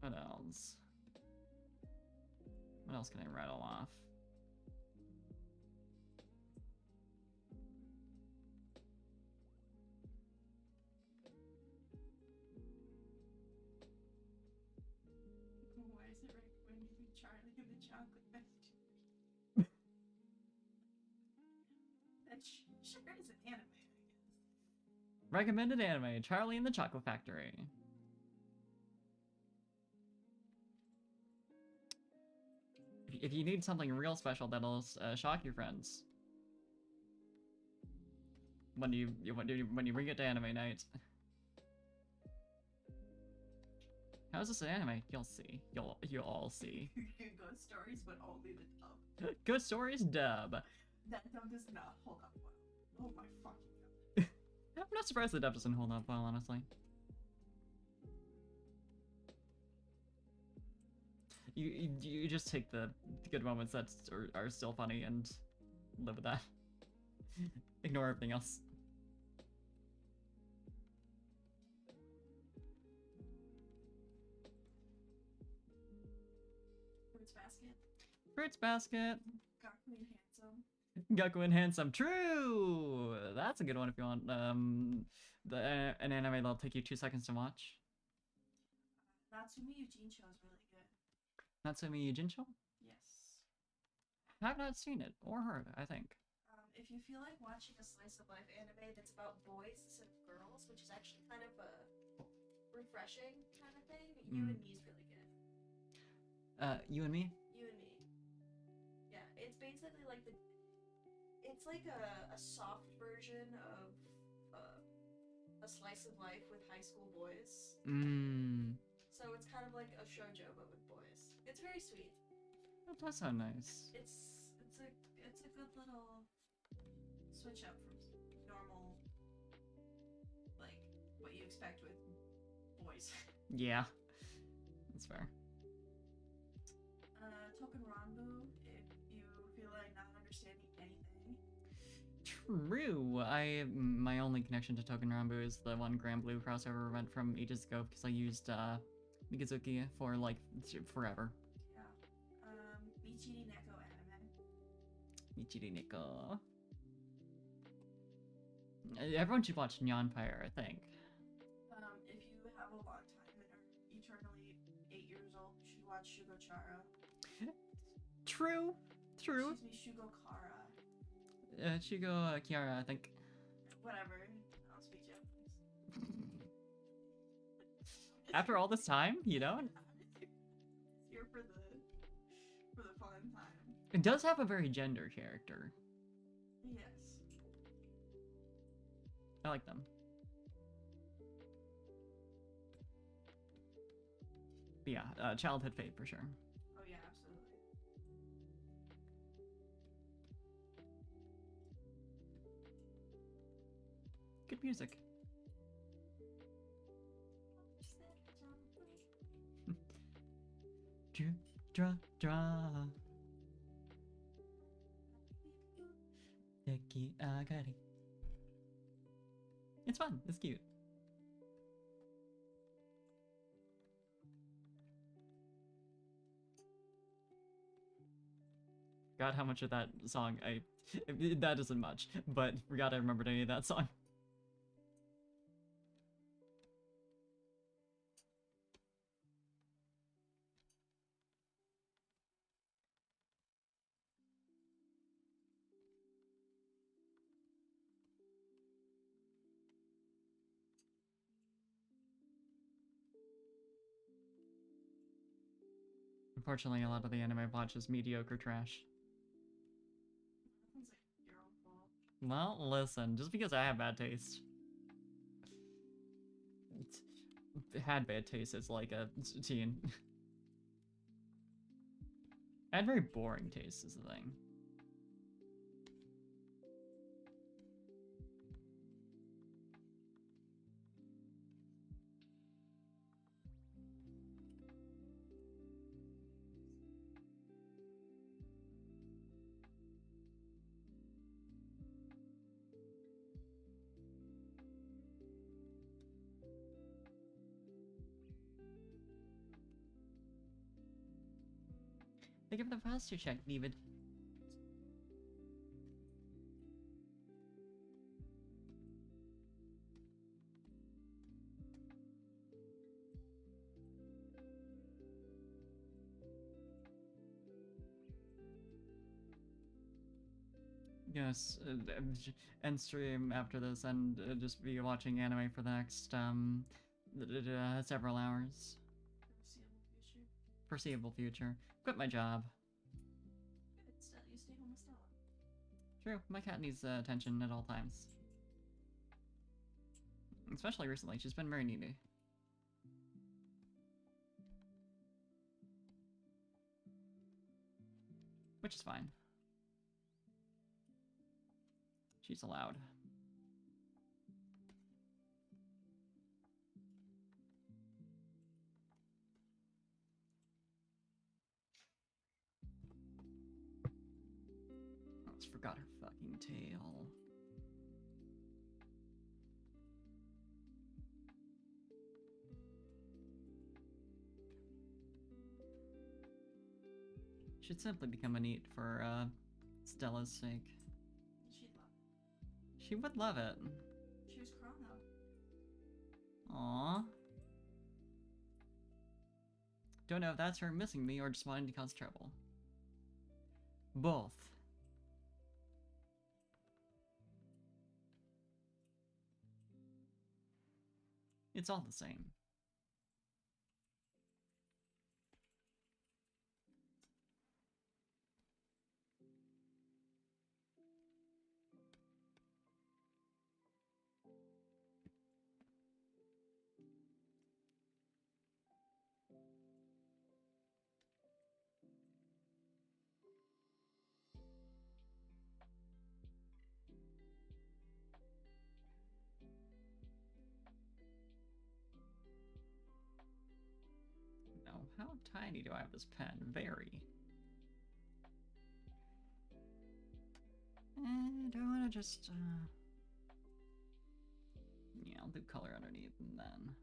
What else? What else can I rattle off? Why is it recommending Charlie and the Chocolate Factory? That sure is an anime, I guess. Recommended anime: Charlie and the Chocolate Factory. If you need something real special that'll shock your friends when you bring it to anime night. How's this an anime? You'll see. You'll all see. Ghost stories, but only the dub. Good stories dub. That dub does not hold up well. Oh my fucking god. I'm not surprised the dub doesn't hold up well, honestly. You just take the good moments that are still funny and live with that. Ignore everything else. Fruits Basket. Fruits Basket. Gaku and Handsome. Gaku and Handsome. True! That's a good one if you want an anime that'll take you 2 seconds to watch. Natsume Eugene Show is really good. Natsume Yujincho? Yes. Have not seen it or heard, I think. If you feel like watching a slice of life anime that's about boys instead of girls, which is actually kind of a refreshing kind of thing, You and Me is really good. You and Me? You and Me. Yeah, it's basically like it's like a soft version of a slice of life with high school boys. So it's kind of like a shoujo but with boys. It's very sweet. That does sound nice. It's a good little switch up from normal, like what you expect with boys. Yeah, that's fair. Token Ranbu, if you feel like not understanding anything. True. My only connection to Token Rambu is the one Grand Blue crossover event from ages ago because I used Mikazuki for like forever. Yeah. Michiri Neko anime. Michiri Neko. Everyone should watch Nyanpire, I think. If you have a long time and are eternally 8 years old, you should watch Shugochara. True. True. Excuse me, Shugokara. Shugo Kiara, I think. Whatever. I don't speak Japanese. After all this time, you know? Here for the fun time. It does have a very gender character. Yes. I like them. But yeah, childhood fate for sure. Oh yeah, absolutely. Good music. Dra. Yaki agari. It's fun. It's cute. God, how much of that song that isn't much, but forgot I remembered any of that song. Unfortunately, a lot of the anime I watch is mediocre trash. It's like your own fault. Well, listen, just because I have bad taste. Had bad taste as like a teen. I had very boring taste is the thing. Thank you for the posture check, David. Yes, end stream after this and just be watching anime for the next several hours. Foreseeable future. Quit my job. Good, still, you stay home with Stella. True, my cat needs attention at all times. Especially recently, she's been very needy. Which is fine. She's allowed. Almost forgot her fucking tail. Should simply become a NEET for Stella's sake. She'd love it. She would love it. She was crying though. Aww. Don't know if that's her missing me or just wanting to cause trouble. Both. It's all the same. Now, how tiny do I have this pen? Very. Do I want to just, yeah, I'll do color underneath and then...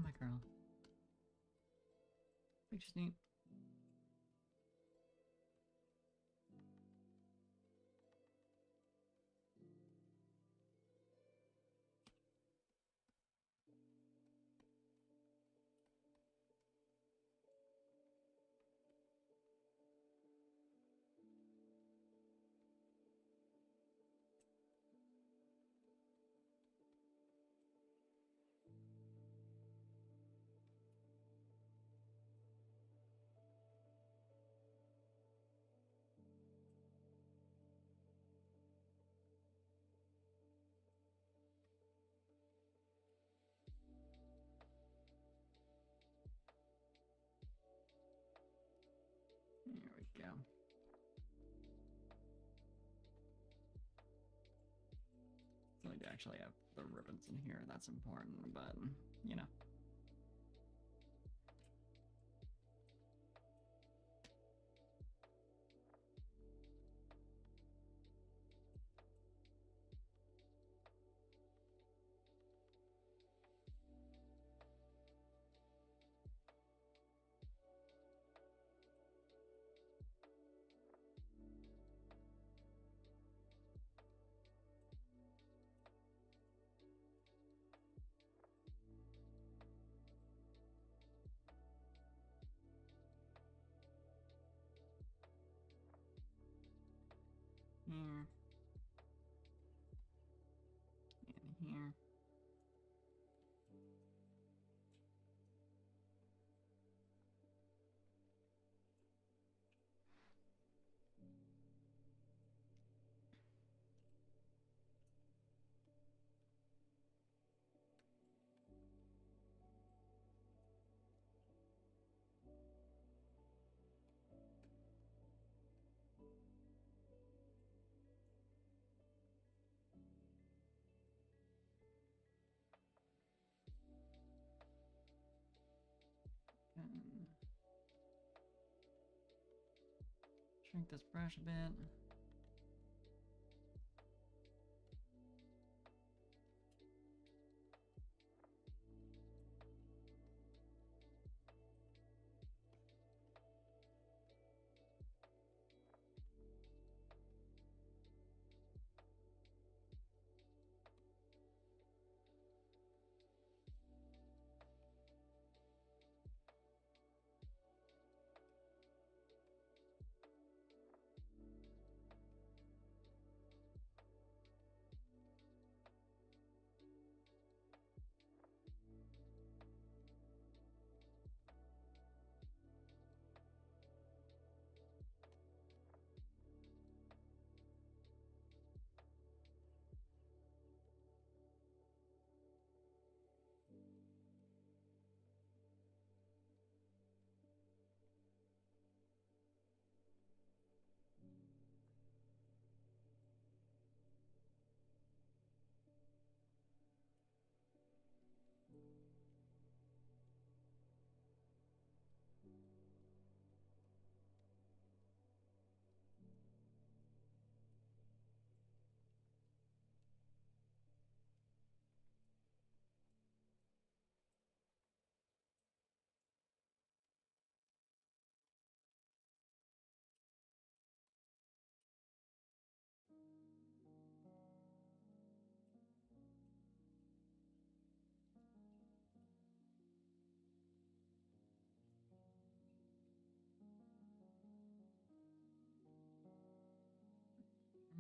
my girl. Picture's neat. There we go. So I actually have the ribbons in here. That's important, but you know. Here. And here. And shrink this brush a bit.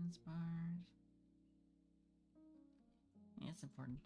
Inspired. Yeah, it's important.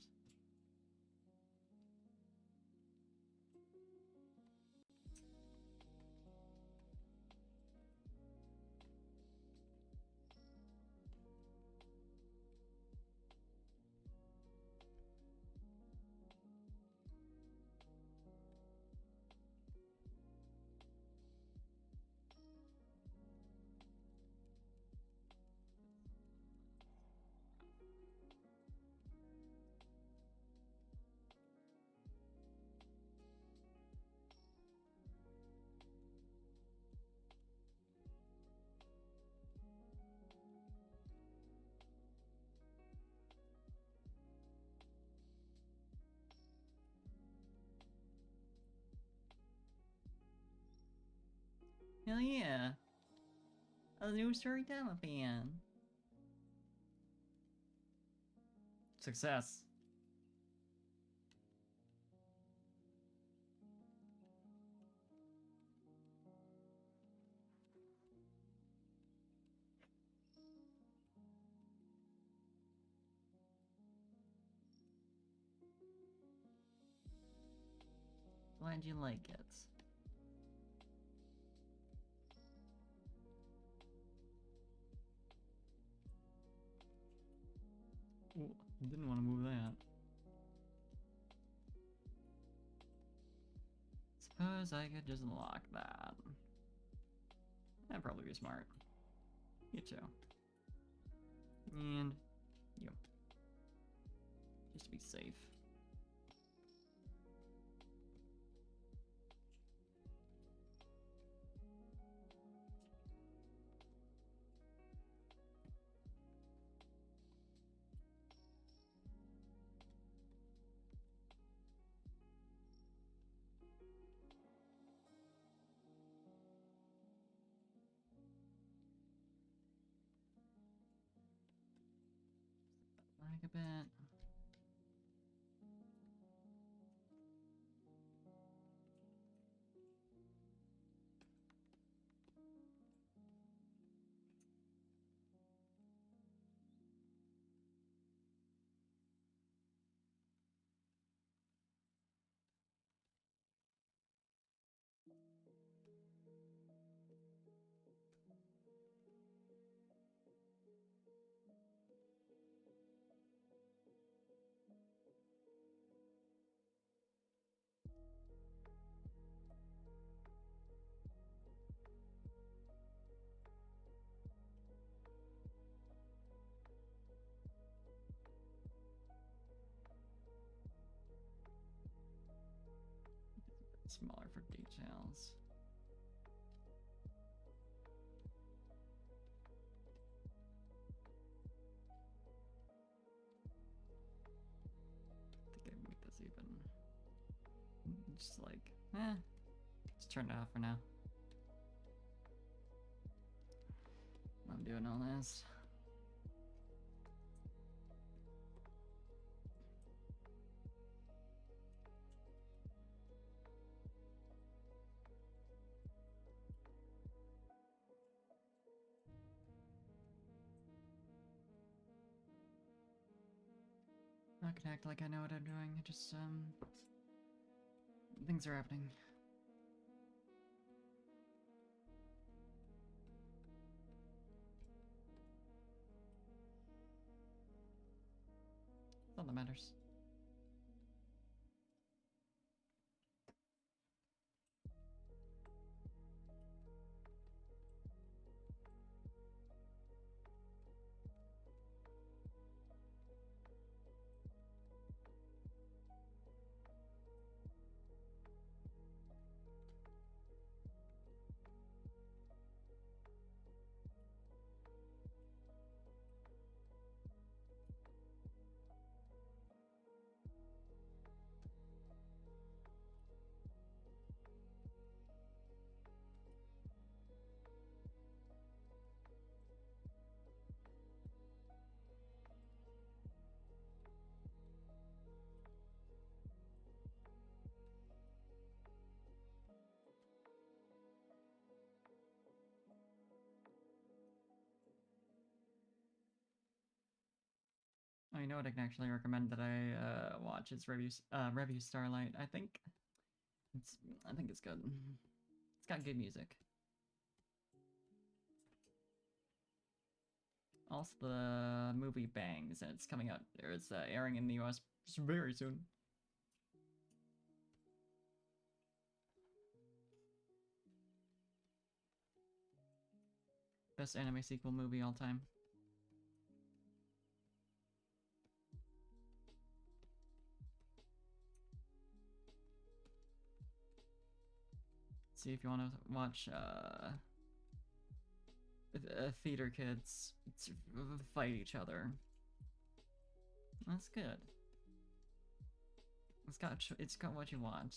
Hell yeah. A new Storytime fan. Success. Glad you like it. Ooh, didn't want to move that. Suppose I could just lock that. That'd probably be smart. You too. And you. Just to be safe. Like a bit. Smaller for details. I think I make this even. Just like, just turn it off for now. I'm doing all this. Not gonna act like I know what I'm doing. I just, things are happening. That's all that matters. Oh, you know what I can actually recommend that I watch? It's Revue Starlight. I think it's good. It's got good music. Also, the movie Bangs, and it's coming out. It's airing in the US very soon. Best anime sequel movie all time. See if you want to watch theater kids fight each other. That's good. It's got what you want.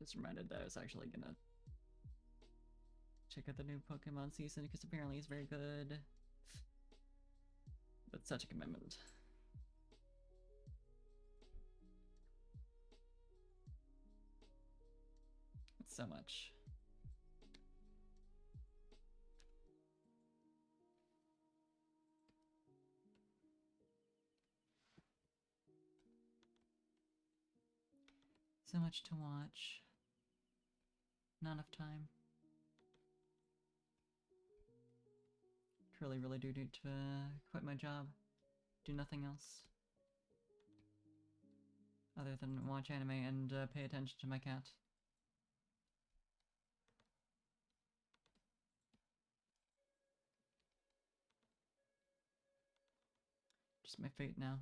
just reminded that I was actually gonna check out the new Pokemon season because apparently it's very good. But such a commitment. It's so much. So much to watch. Not enough time. Truly, really do need to quit my job. Do nothing else. Other than watch anime and pay attention to my cat. Just my fate now.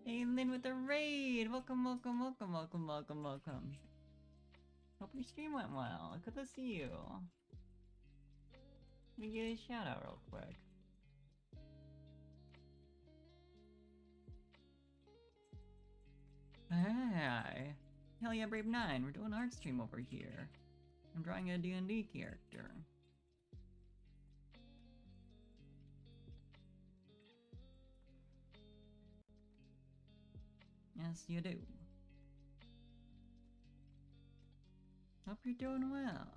Hey, Lynn with the raid! Welcome, welcome, welcome, welcome, welcome, welcome. Hope your stream went well. Good to see you. Let me give you a shout out real quick. Hi. Hell yeah, Brave 9. We're doing an art stream over here. I'm drawing a D&D character. Yes, you do. Hope you're doing well.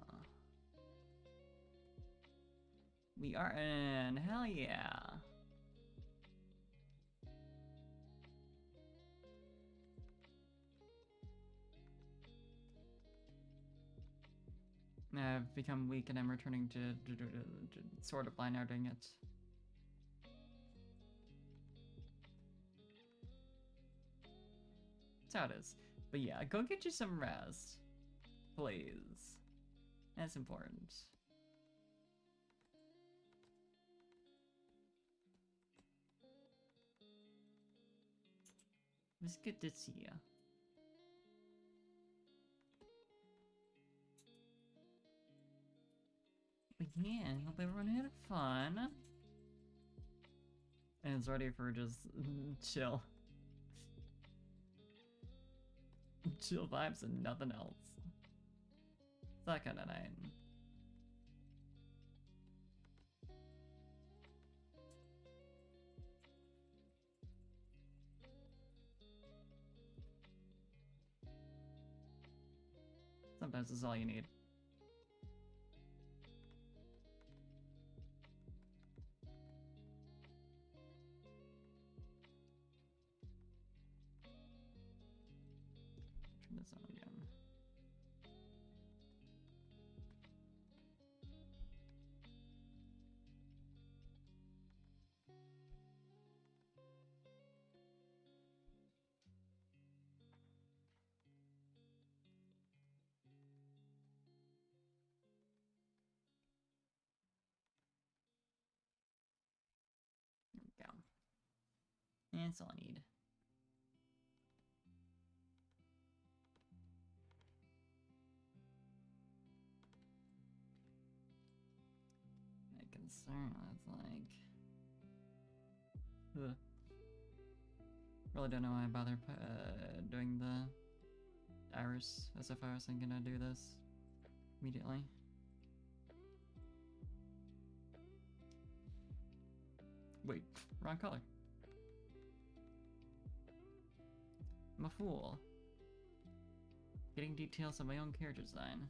We are in. Hell yeah. I've become weak and I'm returning to sort of blind outing it. That's how it is. But yeah, go get you some rest. Please. That's important. It's good to see you. But yeah, hope everyone had fun. And it's ready for just chill. Chill vibes and nothing else. It's that kind of night. Sometimes it's all you need. Turn this on again. There we go. And that's all I need. My concern is like... Ugh. Really don't know why I bother doing the iris as if I was thinking I'd do this immediately. Wait, wrong color. I'm a fool. Getting details of my own character design.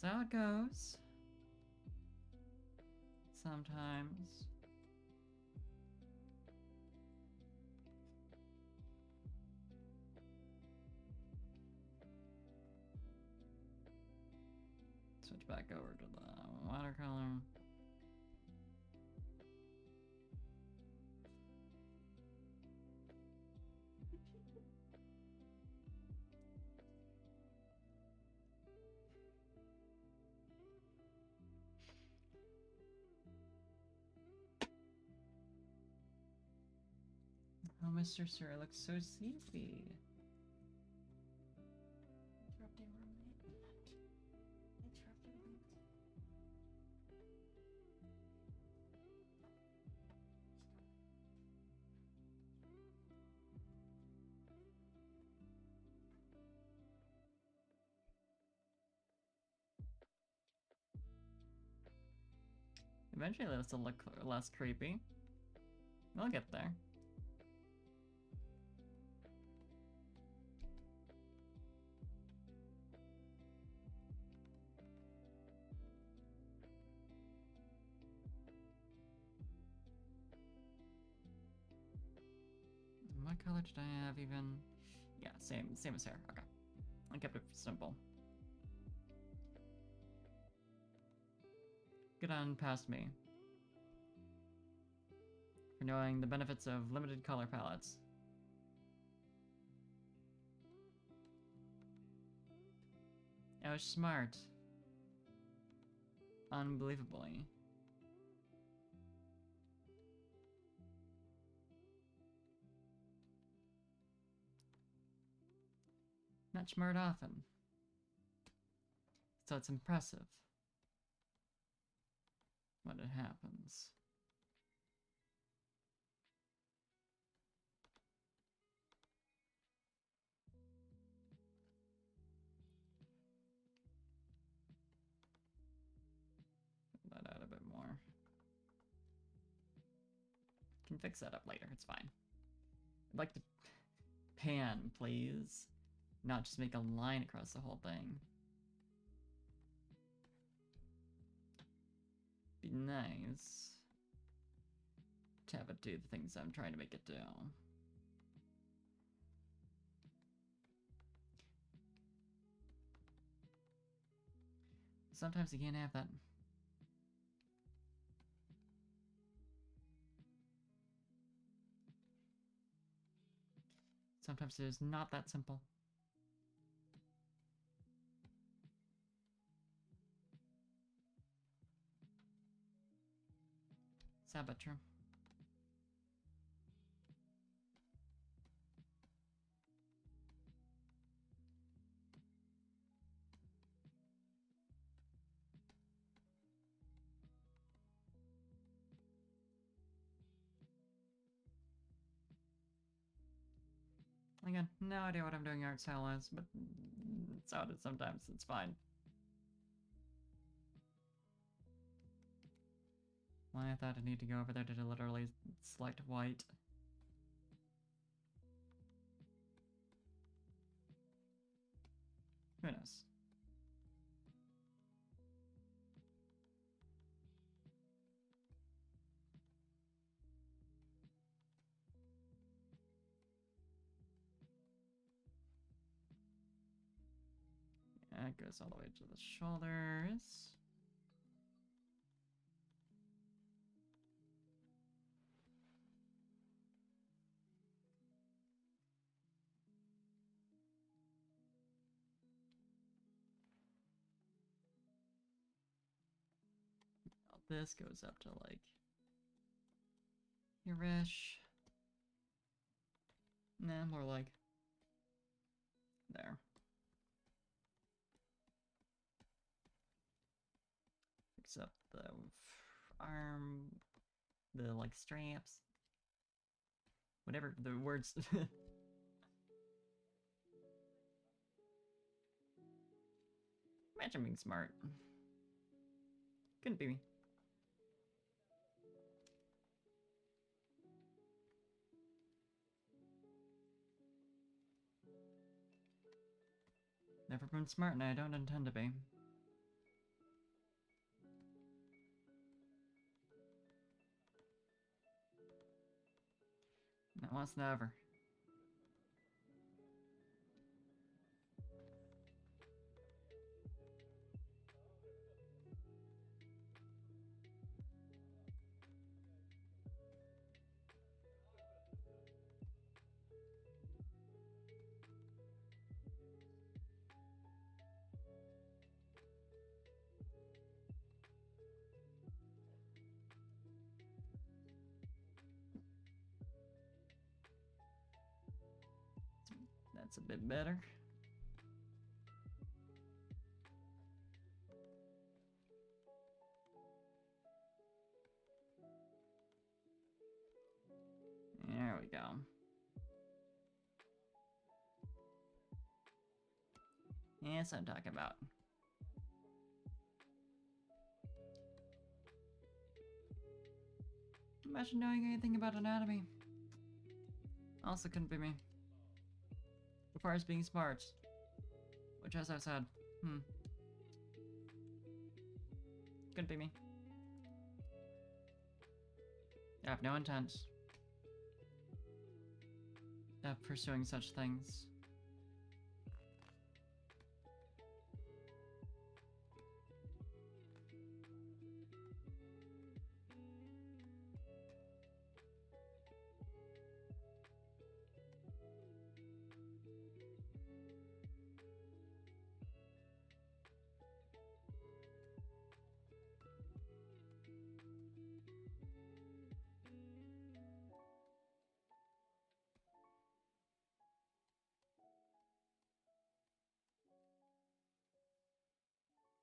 That's how it goes. Sometimes. Switch back over to the watercolor. Oh, Mr. Sir looks so sleepy. Interrupting roommate. Interrupting roommate. Eventually this will look less creepy. We'll get there. What color did I have even? Yeah, same as hair. Okay. I kept it simple. Get on past me. For knowing the benefits of limited color palettes. I was smart. Unbelievably. Not smart often. So it's impressive when it happens. Put that Can fix that up later, it's fine. I'd like to pan, please. Not just make a line across the whole thing. Be nice to have it do the things I'm trying to make it do. Sometimes you can't have that. Sometimes it is not that simple. Sad but true. Again, no idea what I'm doing art style is, but it's how it is sometimes, it's fine. Why I thought I need to go over there to literally select white. Who knows? Yeah, it goes all the way to the shoulders. This goes up to like here-ish. Nah, more like there. Except the arm, the like straps, whatever the words. Imagine being smart. Couldn't be me. Never been smart and I don't intend to be. Not once, never. That's a bit better. There we go. Yeah, that's what I'm talking about. Imagine knowing anything about anatomy. Also couldn't be me. Requires being smart. Which, as I've said, couldn't be me. I have no intent of pursuing such things.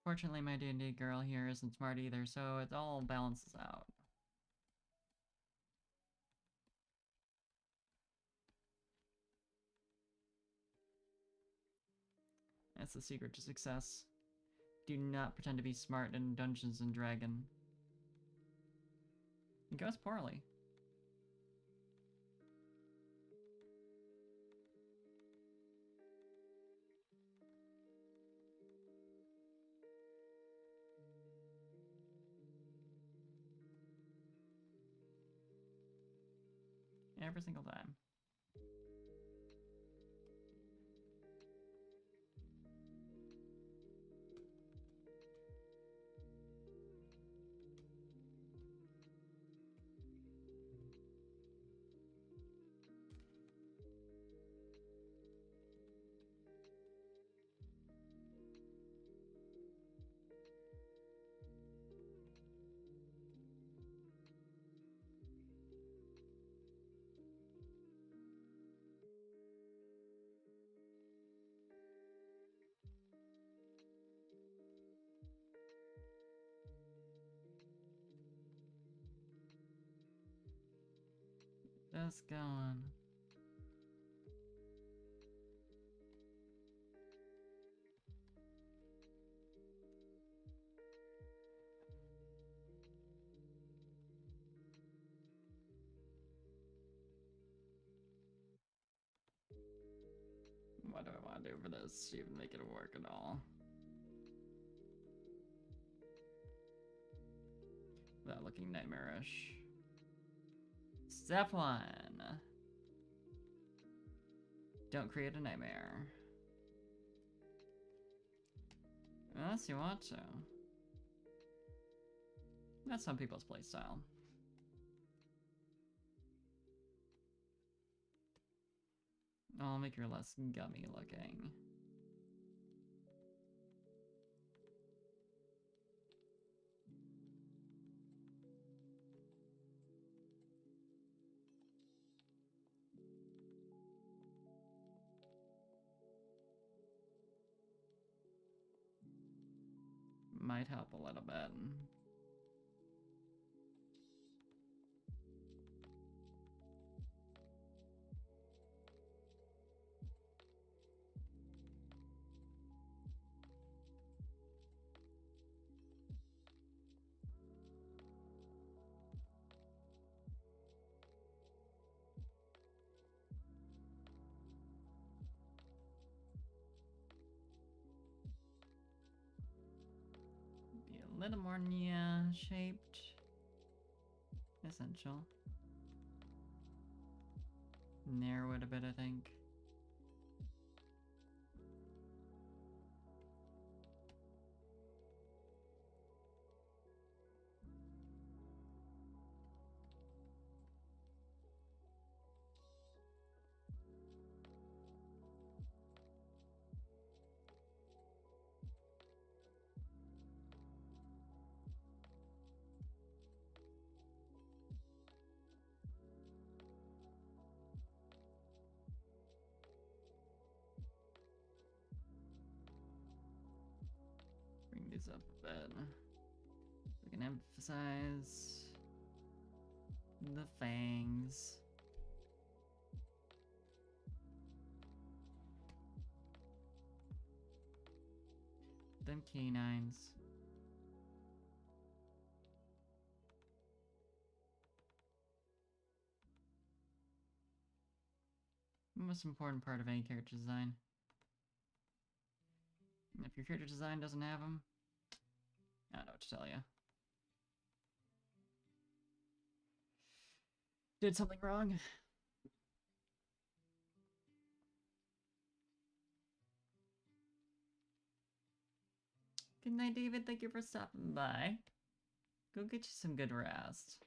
Fortunately, my D&D girl here isn't smart either, so it all balances out. That's the secret to success. Do not pretend to be smart in Dungeons & Dragons. It goes poorly. Every single time. Just going. What do I want to do for this to even make it work at all? Without looking nightmarish. Step 1. Don't create a nightmare. Unless you want to. That's some people's playstyle. I'll make her less gummy looking. Might help a little bit. Be a little more Nia shaped. Essential. Narrow it a bit, I think. Bring these up a bit. We can emphasize the fangs. Them canines. Most important part of any character design. If your character design doesn't have them, I don't know what to tell you. Did something wrong? Good night, David. Thank you for stopping by. Go get you some good rest.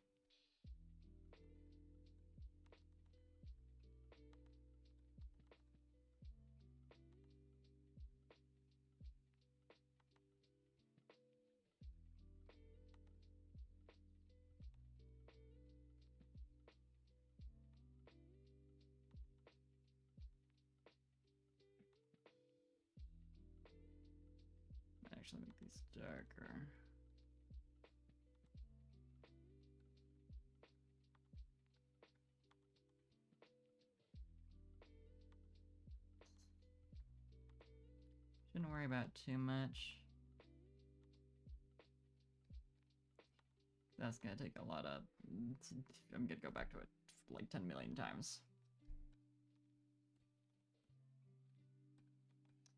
Actually make these darker. Shouldn't worry about too much. That's gonna take a lot of... I'm gonna go back to it like 10 million times.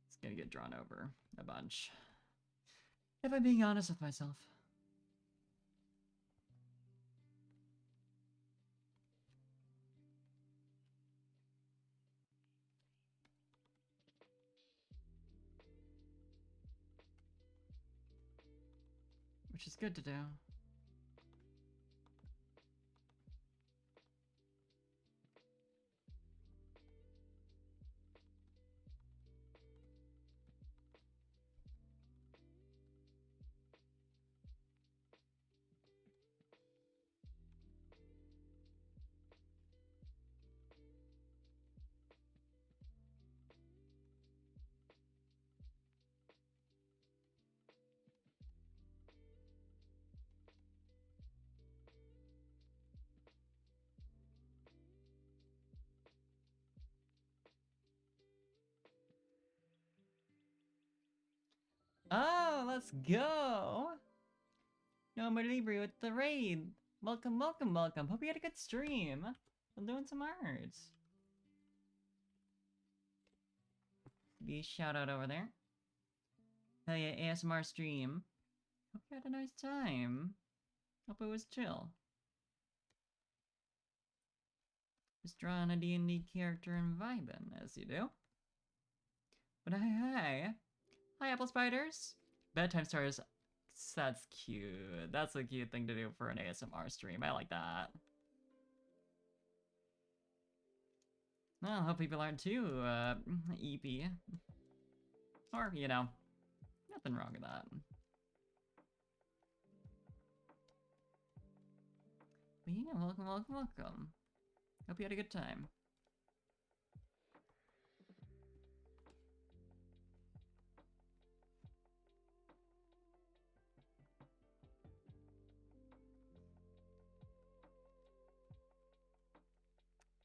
It's gonna get drawn over a bunch. If I'm being honest with myself. which is good to do. Oh, let's go! No more Libri with the raid. Welcome, welcome, welcome. Hope you had a good stream. I'm doing some art. Be a shout out over there. Hell yeah, ASMR stream. Hope you had a nice time. Hope it was chill. Just drawing a D&D character and vibing, as you do. But hey. Hi, Apple Spiders. Bedtime Stars. That's cute. That's a cute thing to do for an ASMR stream. I like that. Well, I hope people aren't too, EP. Or, you know, nothing wrong with that. But yeah, welcome, welcome, welcome. Hope you had a good time.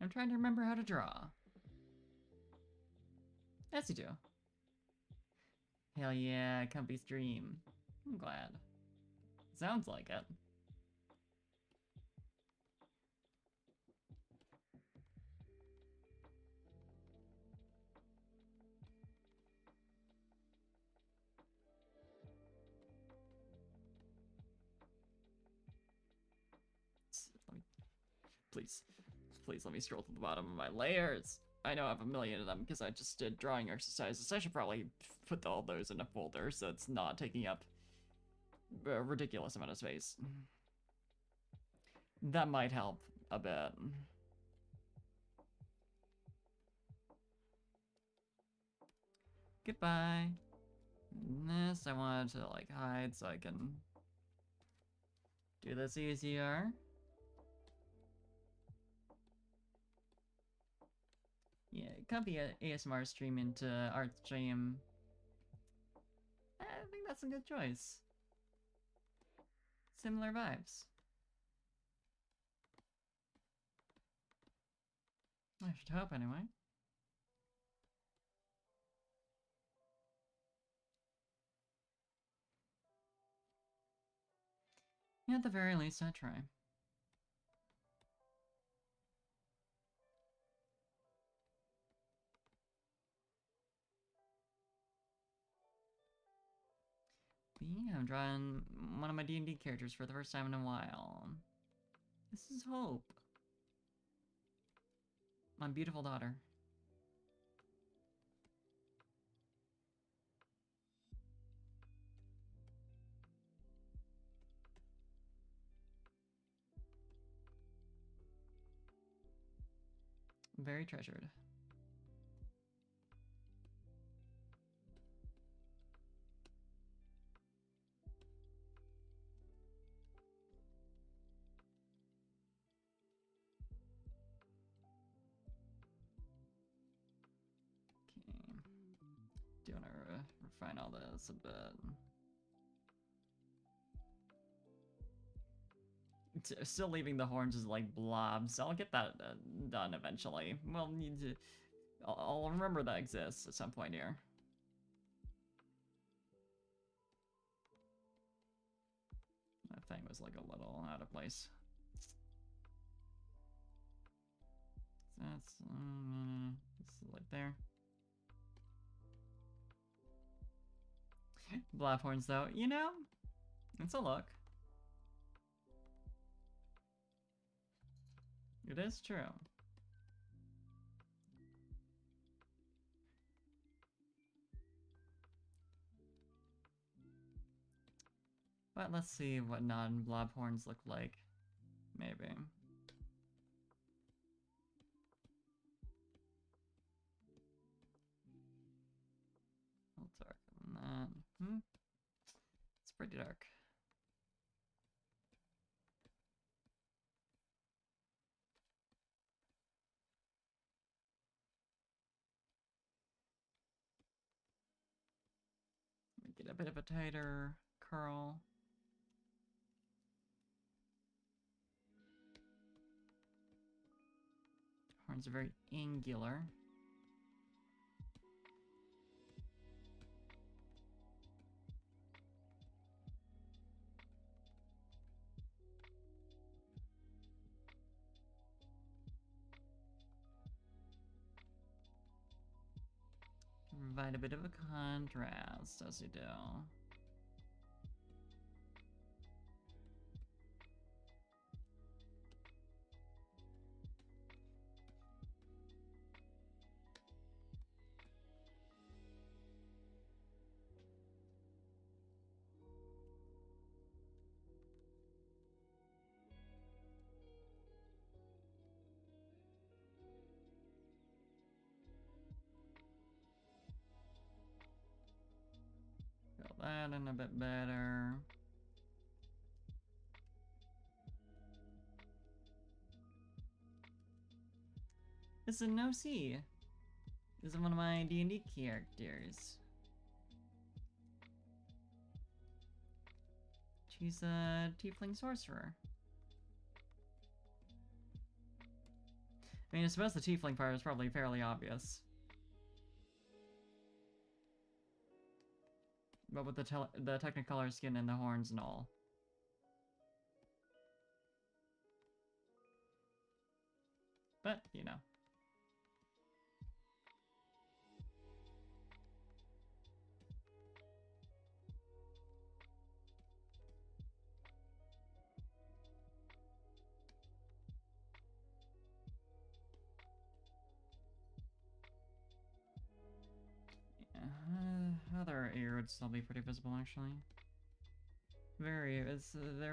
I'm trying to remember how to draw. Yes, you do. Hell yeah, comfy stream. I'm glad. Sounds like it. Please let me scroll to the bottom of my layers. I know I have a million of them because I just did drawing exercises. I should probably put all those in a folder so it's not taking up a ridiculous amount of space. That might help a bit. Goodbye. This I wanted to like hide so I can do this easier. Yeah, copy a ASMR stream into art stream. I think that's a good choice. Similar vibes. I should hope anyway. Yeah, at the very least, I try. But yeah, I'm drawing one of my D&D characters for the first time in a while. This is Hope. My beautiful daughter. Very treasured. Okay. Do you want to refine all this a bit? Still leaving the horns as like blobs. I'll get that done eventually. Well, need to. I'll remember that exists at some point here. That thing was like a little out of place. That's like there. Blob horns though, you know, it's a look. It is true. But let's see what non-blob horns look like. Maybe. A little darker than that. It's pretty dark. Get a bit of a tighter curl. Horns are very angular. Provide a bit of a contrast as you do. Fill that in a bit better. This is Nosy. This is one of my D&D characters. She's a tiefling sorcerer. I mean, I suppose the tiefling part is probably fairly obvious. But with the technicolor skin and the horns and all. But, you know. Other ear would still be pretty visible, actually. They're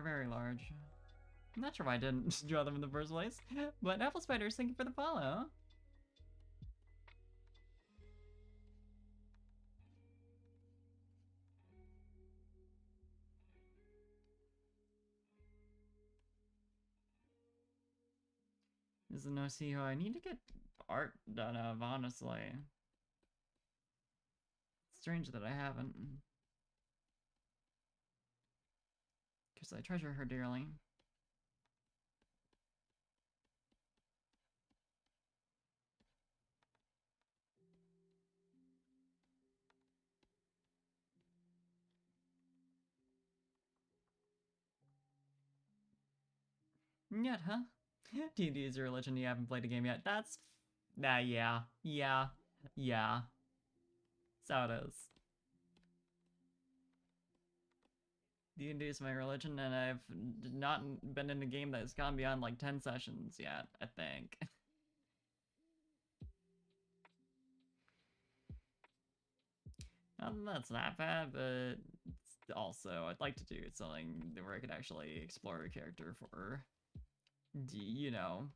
very large. I'm not sure why I didn't draw them in the first place, but Apple Spiders, thank you for the follow. This is no CEO I need to get art done of, honestly. It's strange that I haven't. Because I treasure her dearly. Yet, huh? D&D is a religion, you haven't played a game yet. That's... yeah. That's how it is. D&D is my religion, and I've not been in a game that has gone beyond like 10 sessions yet, I think. That's not bad, but also I'd like to do something where I could actually explore a character for, you know,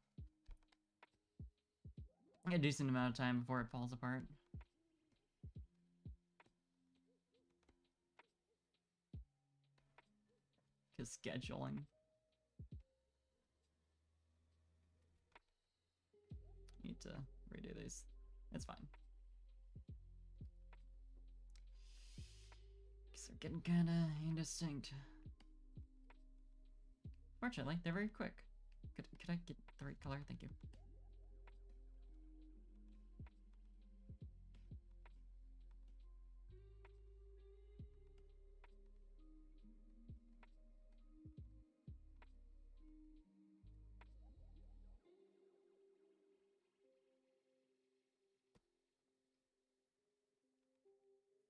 a decent amount of time before it falls apart. Because scheduling. Need to redo these. It's fine. Because they're getting kind of indistinct. Fortunately, they're very quick. Could I get the right color? Thank you.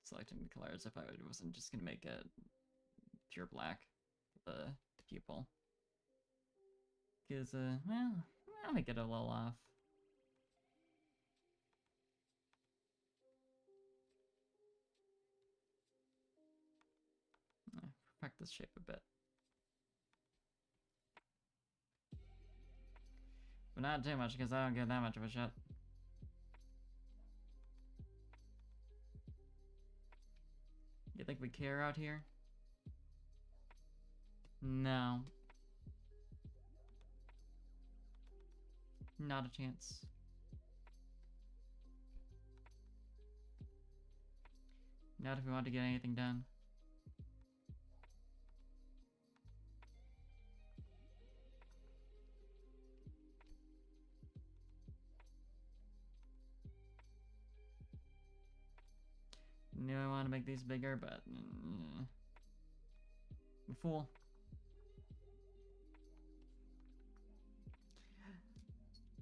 Selecting the colors if I wasn't just gonna make it pure black for the pupil. Because, well, I'll make it a little off. correct this shape a bit. But not too much, because I don't get that much of a shot. You think we care out here? No. Not a chance. Not if we want to get anything done. Knew I want to make these bigger, but fool.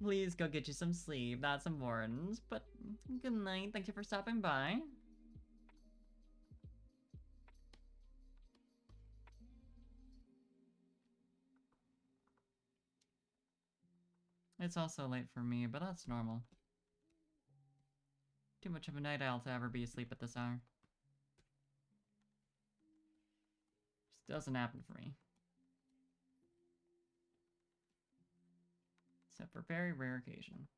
Please go get you some sleep. That's important. But good night. Thank you for stopping by. It's also late for me, but that's normal. Too much of a night owl to ever be asleep at this hour. Just doesn't happen for me. Except for very rare occasion.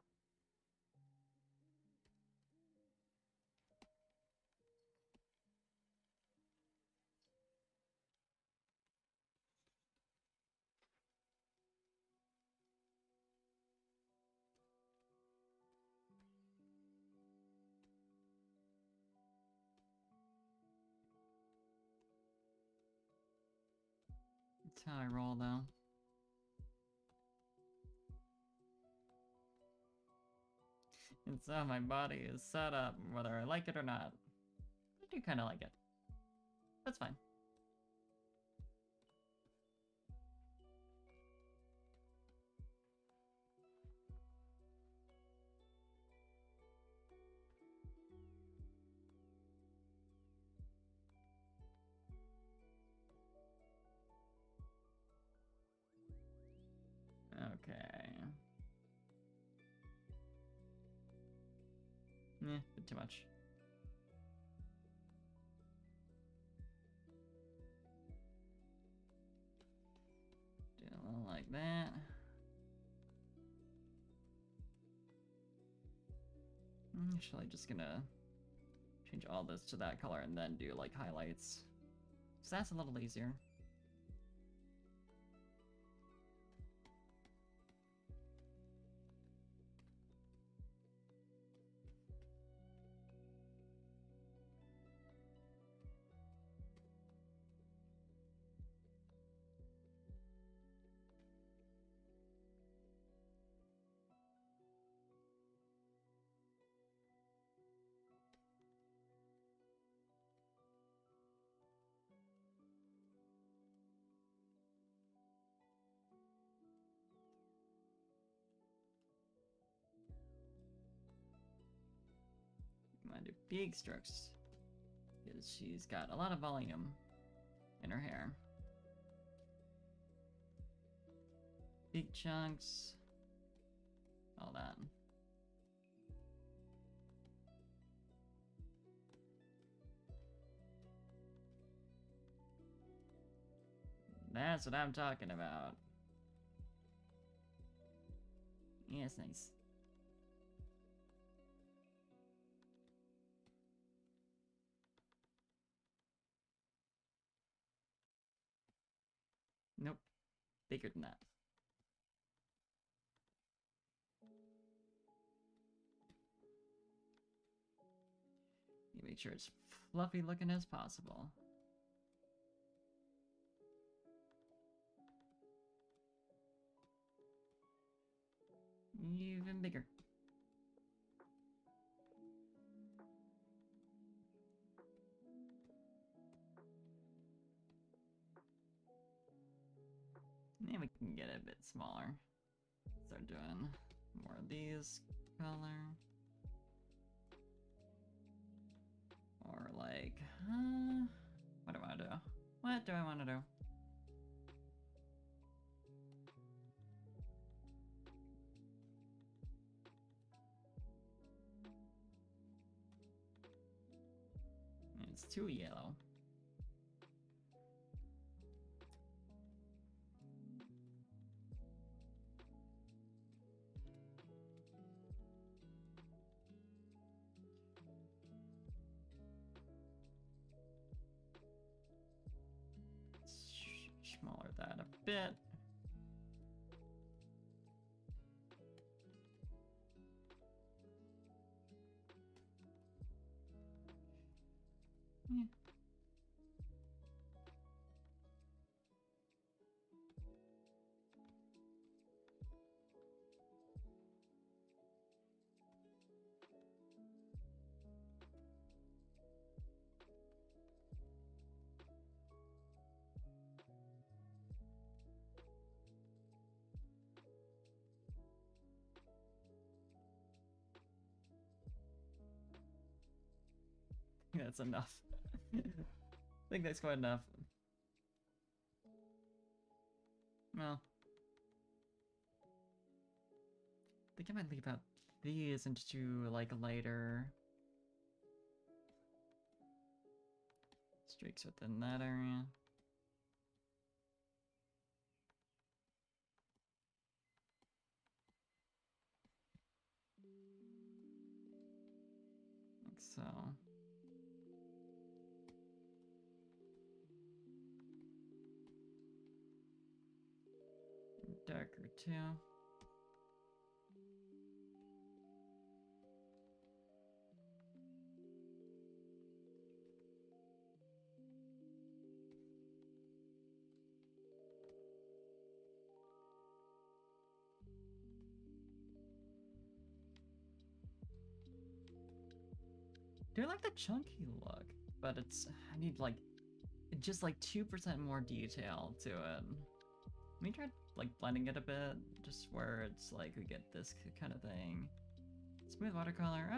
That's how I roll, though. And so my body is set up, whether I like it or not. I do kind of like it. That's fine. Okay. Bit too much. Do a little like that. Actually, just gonna change all this to that color and then do like highlights. So that's a little easier. I'm gonna do big strokes because she's got a lot of volume in her hair. Big chunks, all that. That's what I'm talking about. Yes, nice. Nope. Bigger than that. You make sure it's fluffy looking as possible. Even bigger. And we can get it a bit smaller. Start doing more of these color. Or like, what do I want to do? What do I want to do? It's too yellow. that a bit. Yeah. That's enough. I think that's quite enough. Well, I think I might leave out these into like later streaks within that area. Like so. Darker too. Do I like the chunky look? But it's, I need like, just like 2% more detail to it. Let me try like blending it a bit, just where it's like we get this kind of thing. Smooth watercolor.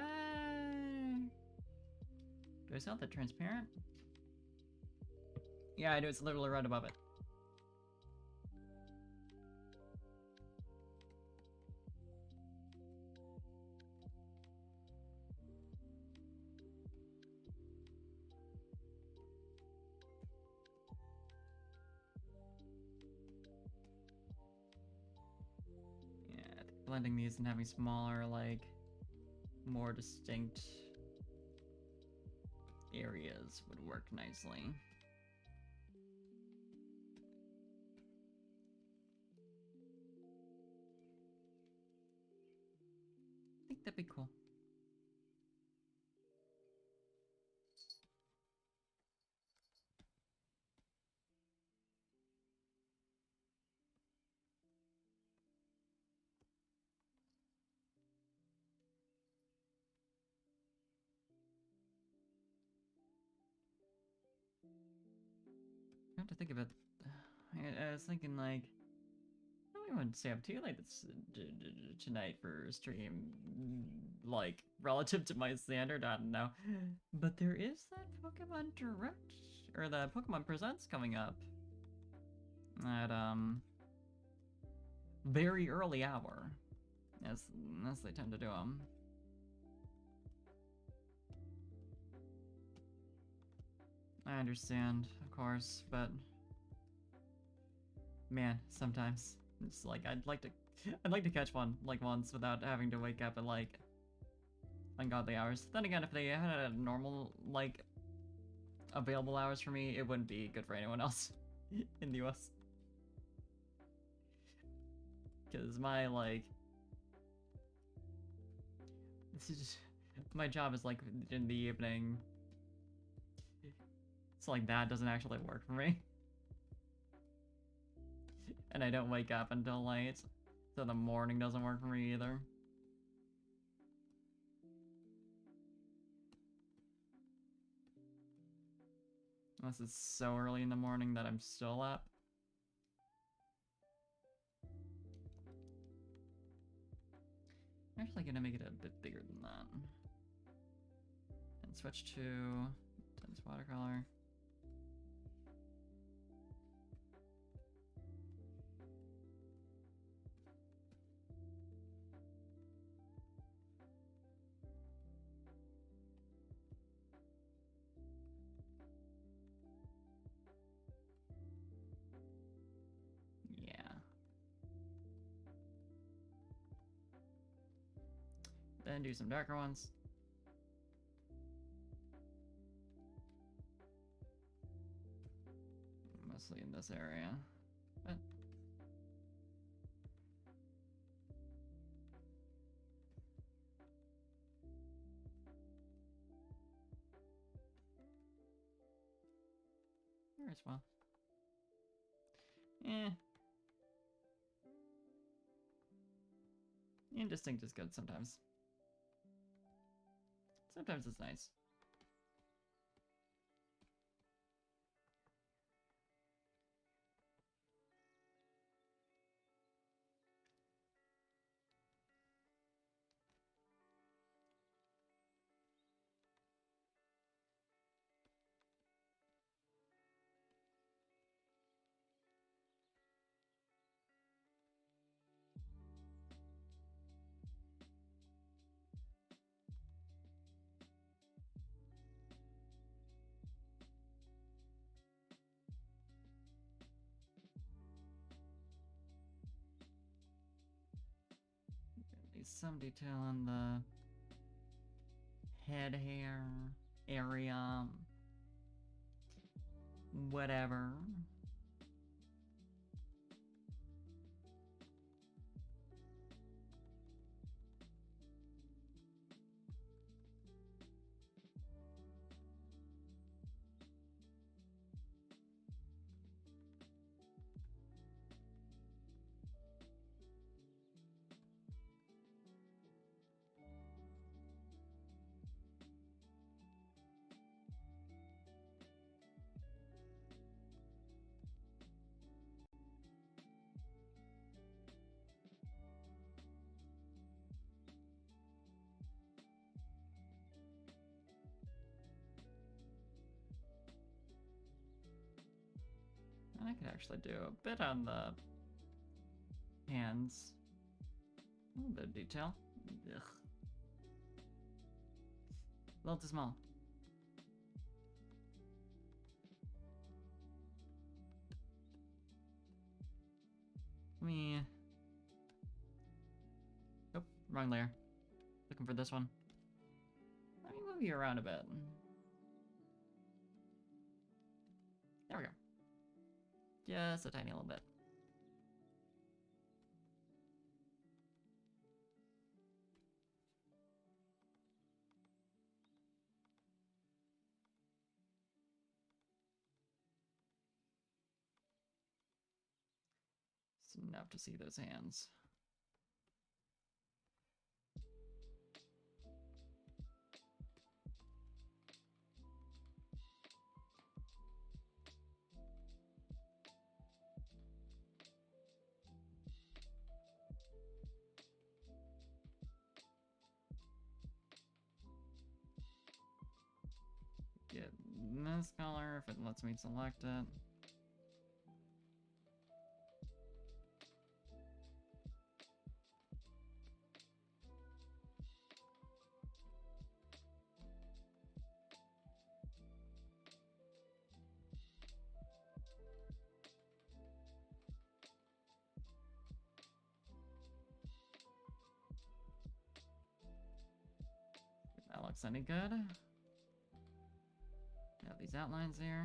Do I still have the transparent? Yeah, I do. It's literally right above it. Yeah, I think blending these and having smaller, like, more distinct areas would work nicely. I think that'd be cool. I have to think about. I was thinking like, I wouldn't stay up too late tonight for stream, like relative to my standard. I don't know, but there is that Pokemon Direct or the Pokemon Presents coming up at very early hour, as they tend to do them. I understand, of course, but man, sometimes it's like I'd like to catch one like once without having to wake up at like ungodly hours. Then again, if they had a normal like available hours for me, it wouldn't be good for anyone else in the US. Because my like this is just, my job is like in the evening. So like that doesn't actually work for me. And I don't wake up until late, so the morning doesn't work for me either. Unless it's so early in the morning that I'm still up. I'm actually gonna make it a bit bigger than that. And switch to intense watercolor. Then do some darker ones. Mostly in this area. But here as well. Eh. Indistinct is good sometimes. Sometimes it's nice. Some detail on the head hair area. Whatever. I could actually do a bit on the hands. A little bit of detail. Ugh. A little too small. Let me... Oh, wrong layer. Looking for this one. Let me move you around a bit. There we go. Just a tiny little bit. It's enough to see those hands. Get this color if it lets me select it. If that looks any good. Got these outlines here.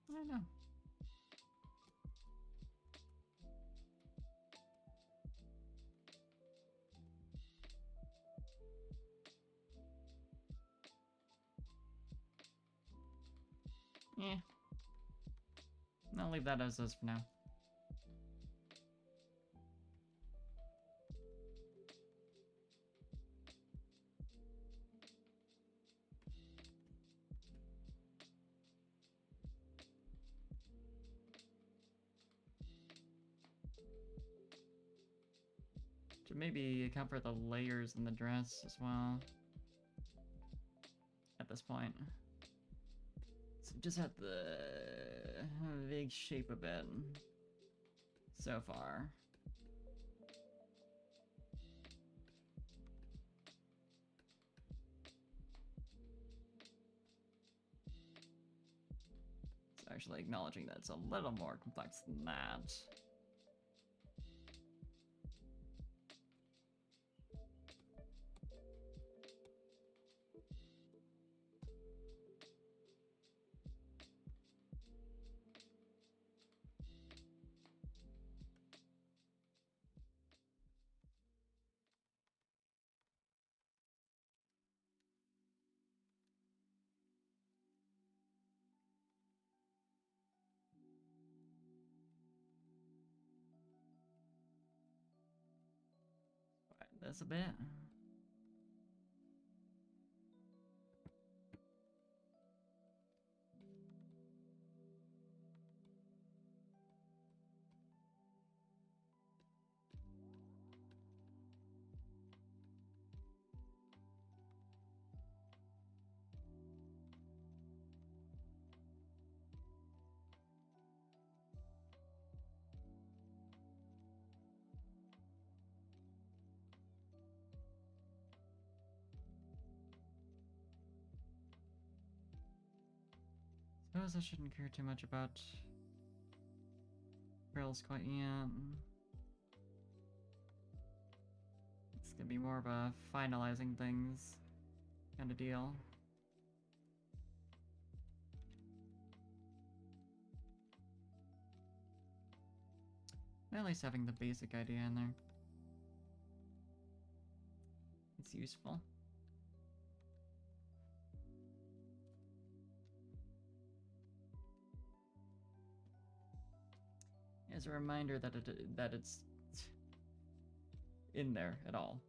I don't know. Yeah. I'll leave that as is for now. Should maybe account for the layers in the dress as well. At this point. So just have the vague shape a bit so far. It's actually acknowledging that it's a little more complex than that. this a bit. Suppose I shouldn't care too much about trails quite yet. It's gonna be more of a finalizing things kind of deal. At least having the basic idea in there. It's useful. As a reminder that it's in there at all.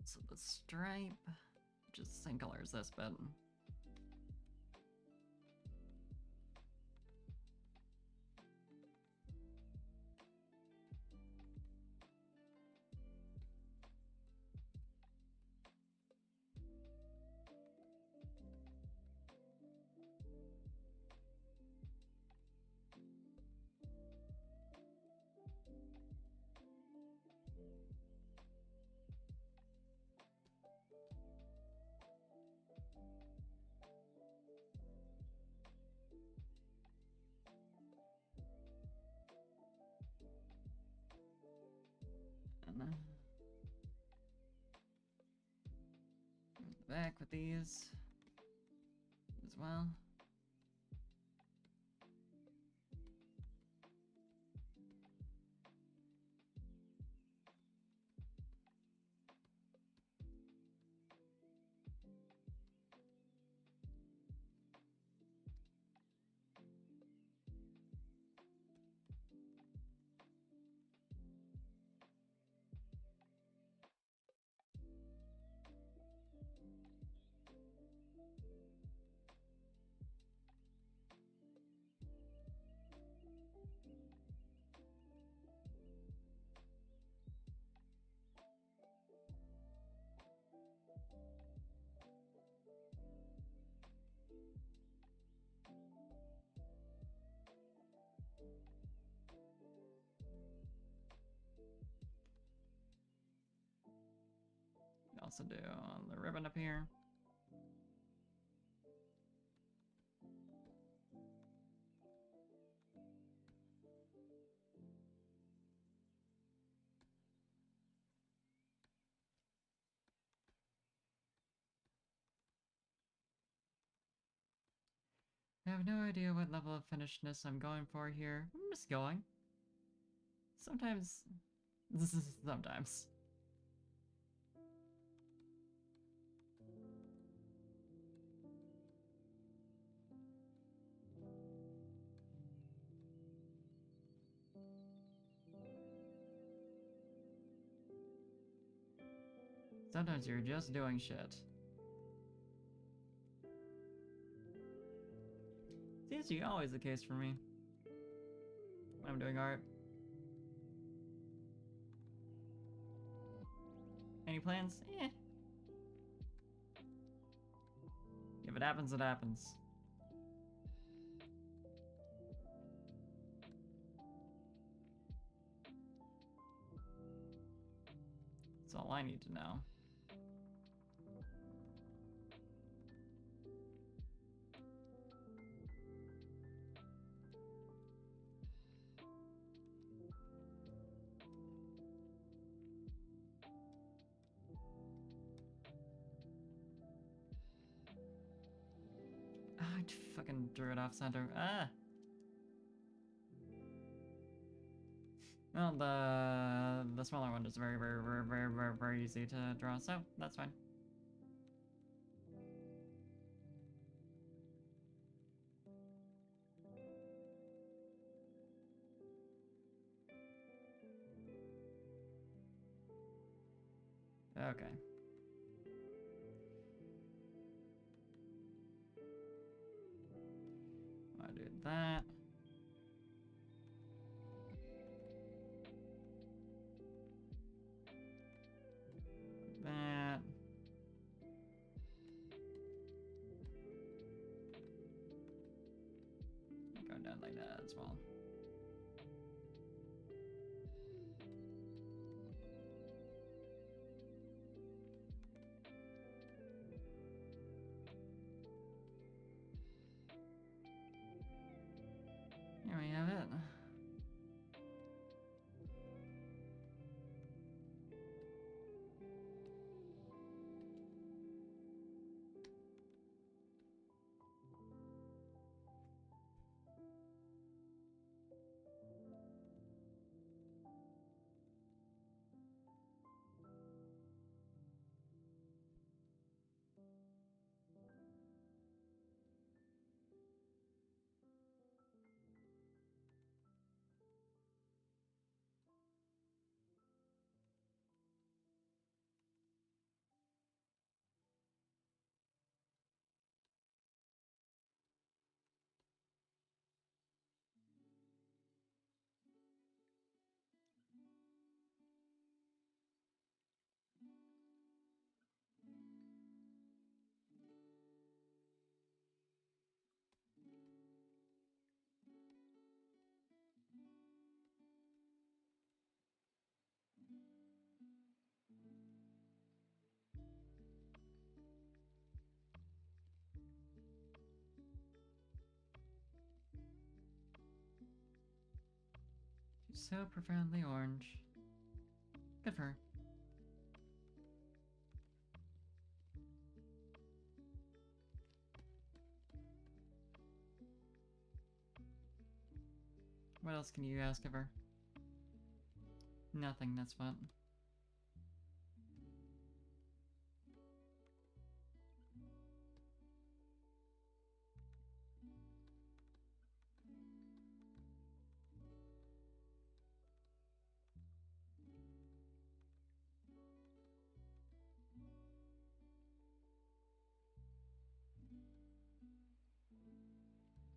So the stripe, just the same color as this, but and back with these as well. Also do the ribbon up here. I have no idea what level of finishedness I'm going for here. I'm just going. Sometimes... sometimes. Sometimes you're just doing shit. Seems to be always the case for me. When I'm doing art. Any plans? Eh. If it happens, it happens. That's all I need to know. I fucking drew it off center. Ah! Well, the smaller one is very easy to draw, so that's fine. Okay. I do that. That. Go down like that as well. Here we have it. She's so profoundly orange. Good for her. What else can you ask of her? Nothing, that's what.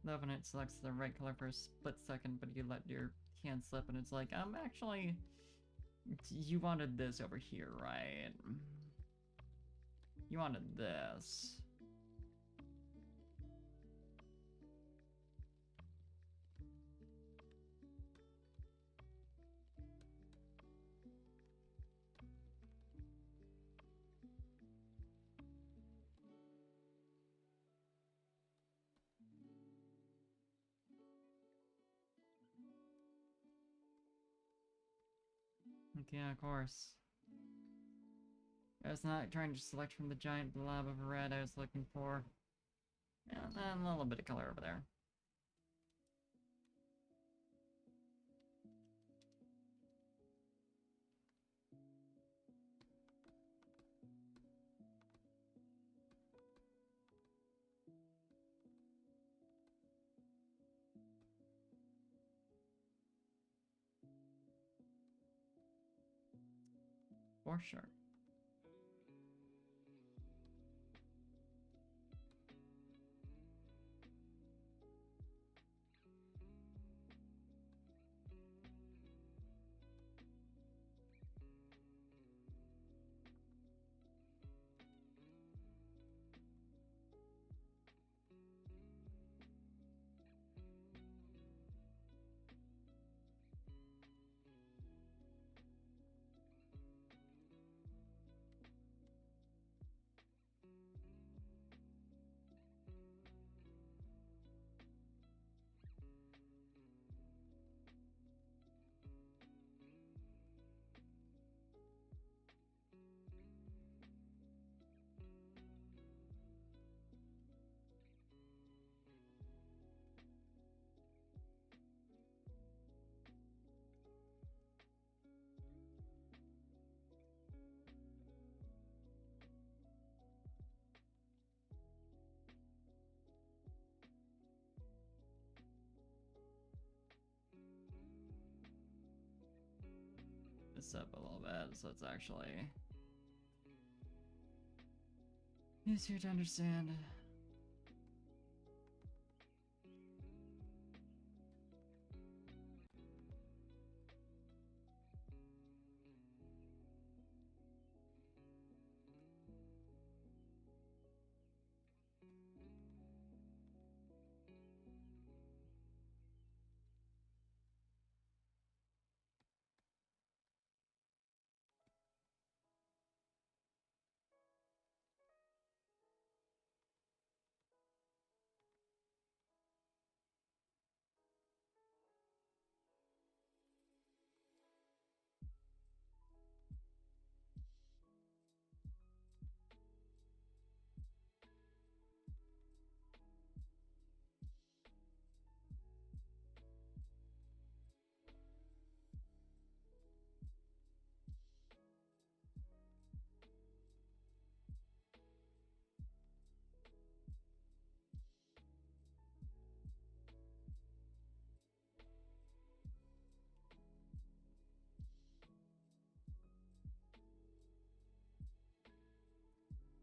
Love when it selects the right color for a split second, but you let your hand slip and it's like, actually, you wanted this over here, right? You wanted this. Yeah, of course. I was not trying to select from the giant blob of red I was looking for. Yeah, and a little bit of color over there. For sure. This up a little bit, so it's actually easier to understand.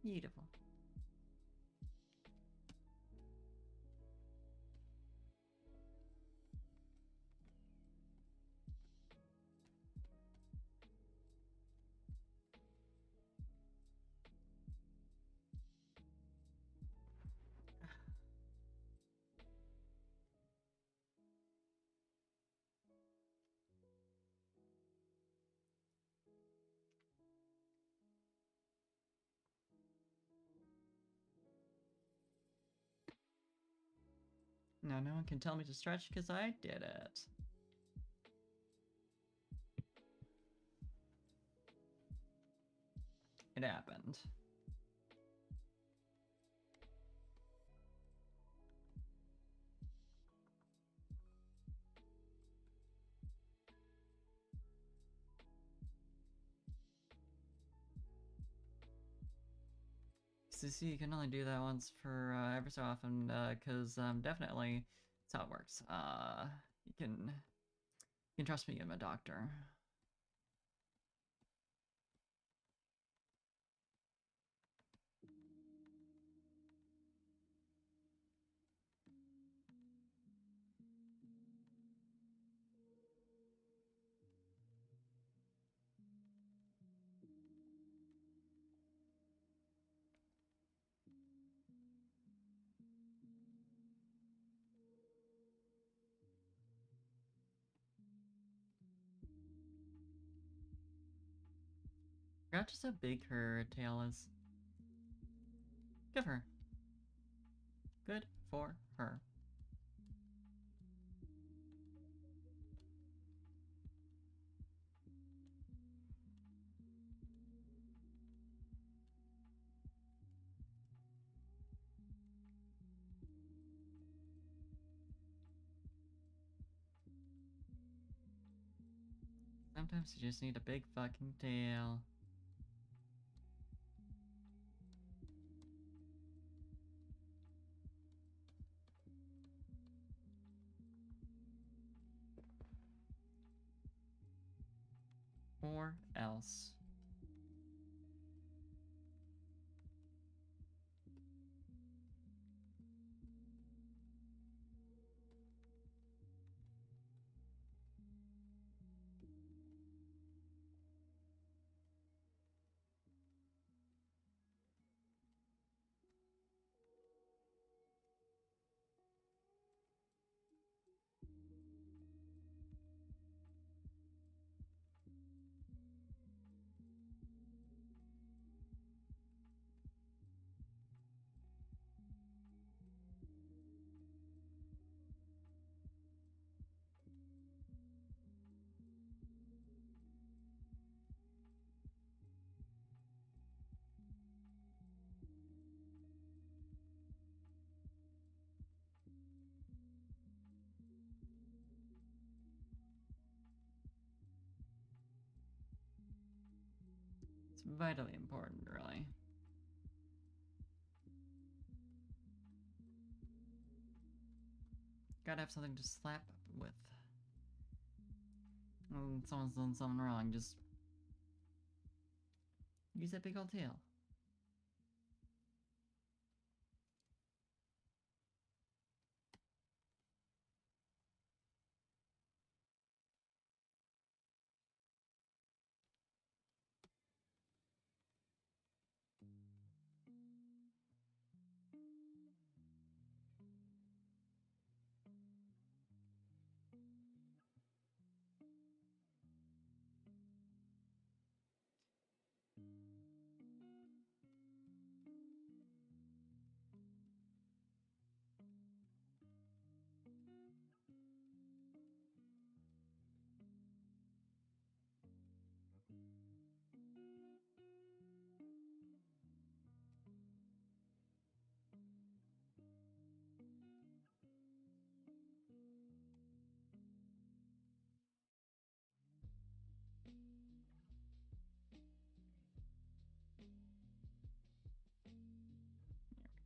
Beautiful. Now no one can tell me to stretch because I did it. It happened. See, you can only do that once for every so often, because definitely that's how it works. You can trust me, I'm a doctor. Forgot just how big her tail is. Good for her. Good for her. Sometimes you just need a big fucking tail. Or else. It's vitally important, really. Gotta have something to slap with. When someone's done something wrong, just use that big old tail.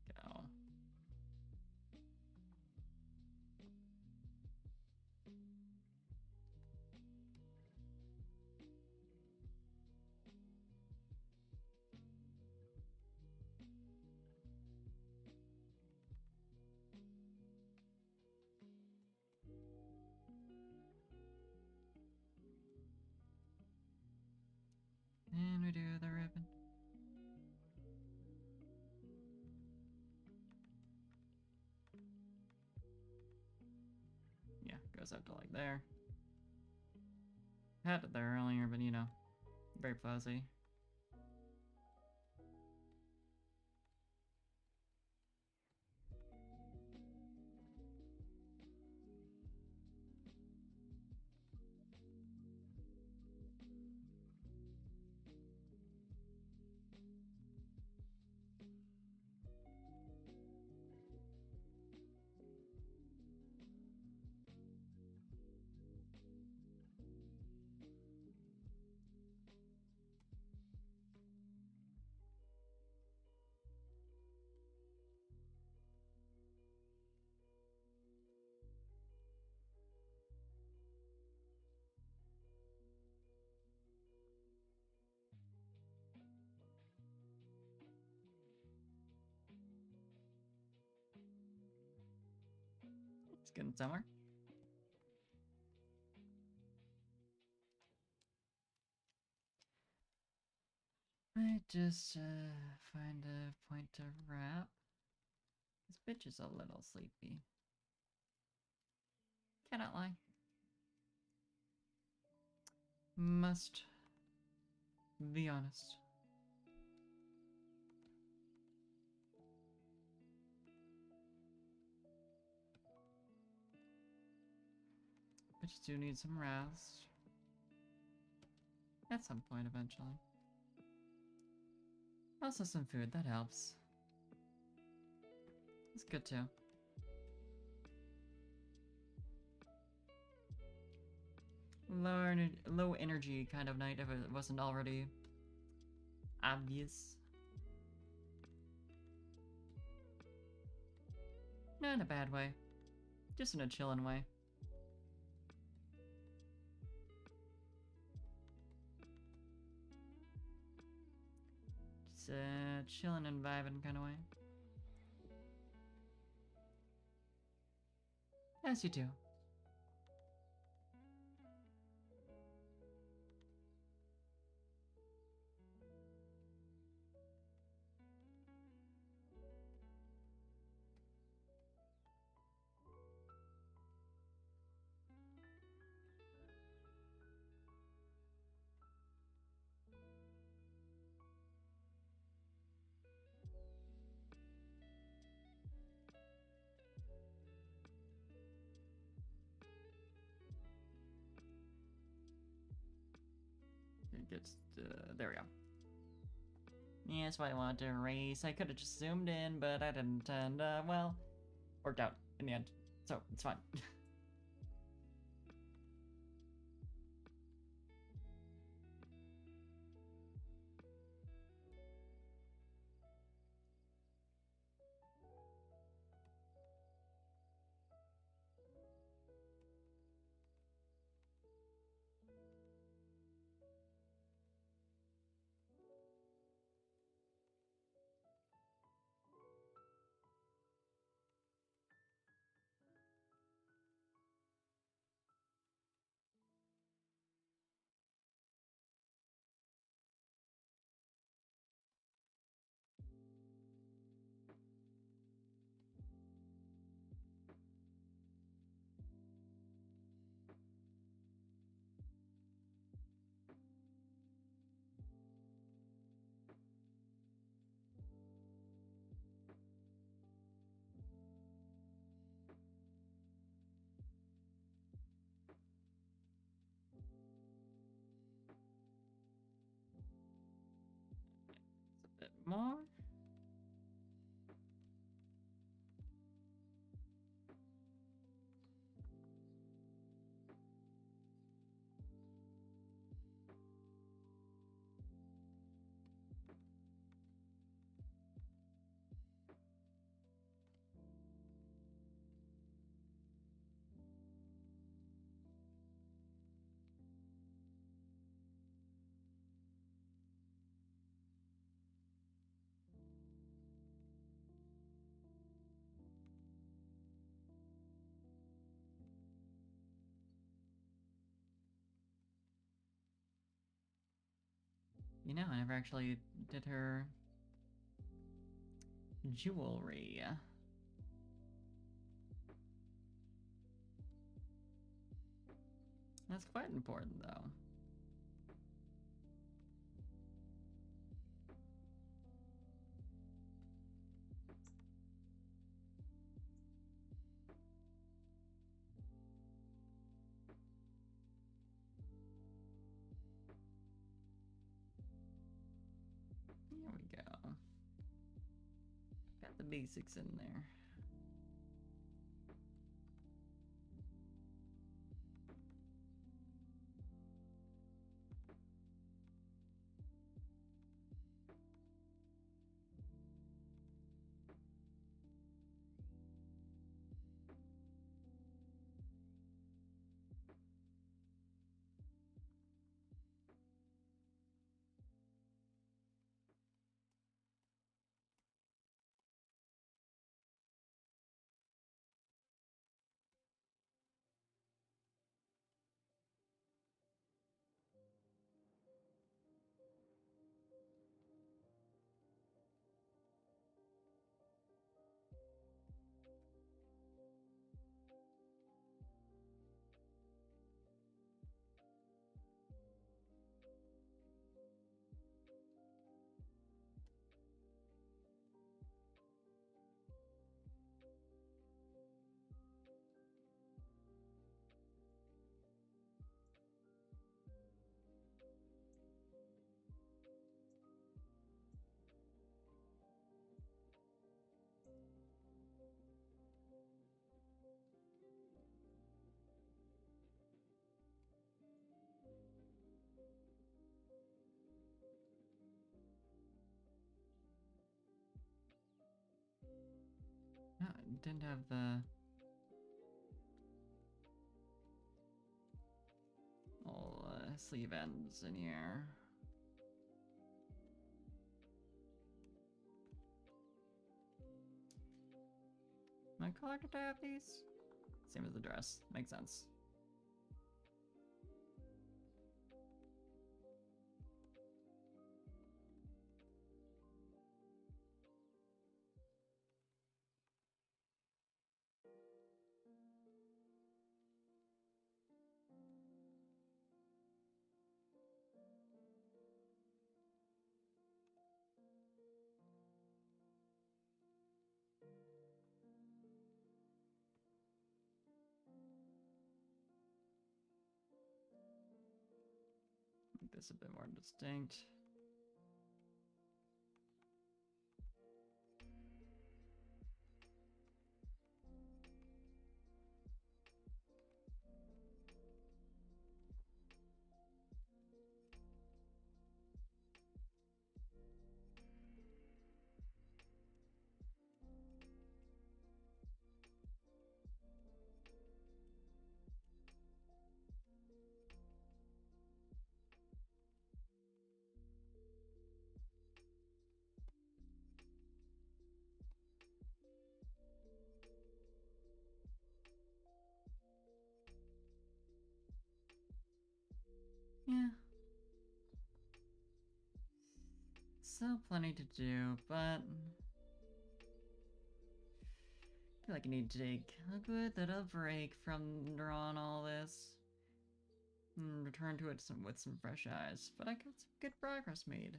Go. And we do the ribbon. Yeah, goes up to like there. Had it there earlier, but you know, very fuzzy. It's getting somewhere. I just find a point to wrap. This bitch is a little sleepy. Cannot lie. Must be honest. Bitches do need some rest. At some point eventually. Also some food, that helps. It's good too. low energy kind of night if it wasn't already obvious. Not in a bad way, just in a chillin' way. Just a chillin' and vibing kind of way. As you do. It gets, there we go. Yes, why I want to erase. I could have just zoomed in, but I didn't, and, well, worked out in the end. So, it's fine. A bit more. You know, I never actually did her jewelry. That's quite important, though. There we go. Got the basics in there. didn't have the all sleeve ends in here. My color did I have these? Same as the dress. Makes sense. Make this a bit more distinct. Yeah. Still plenty to do, but I feel like I need to take a good little break from drawing all this and return to it with some fresh eyes. But I got some good progress made.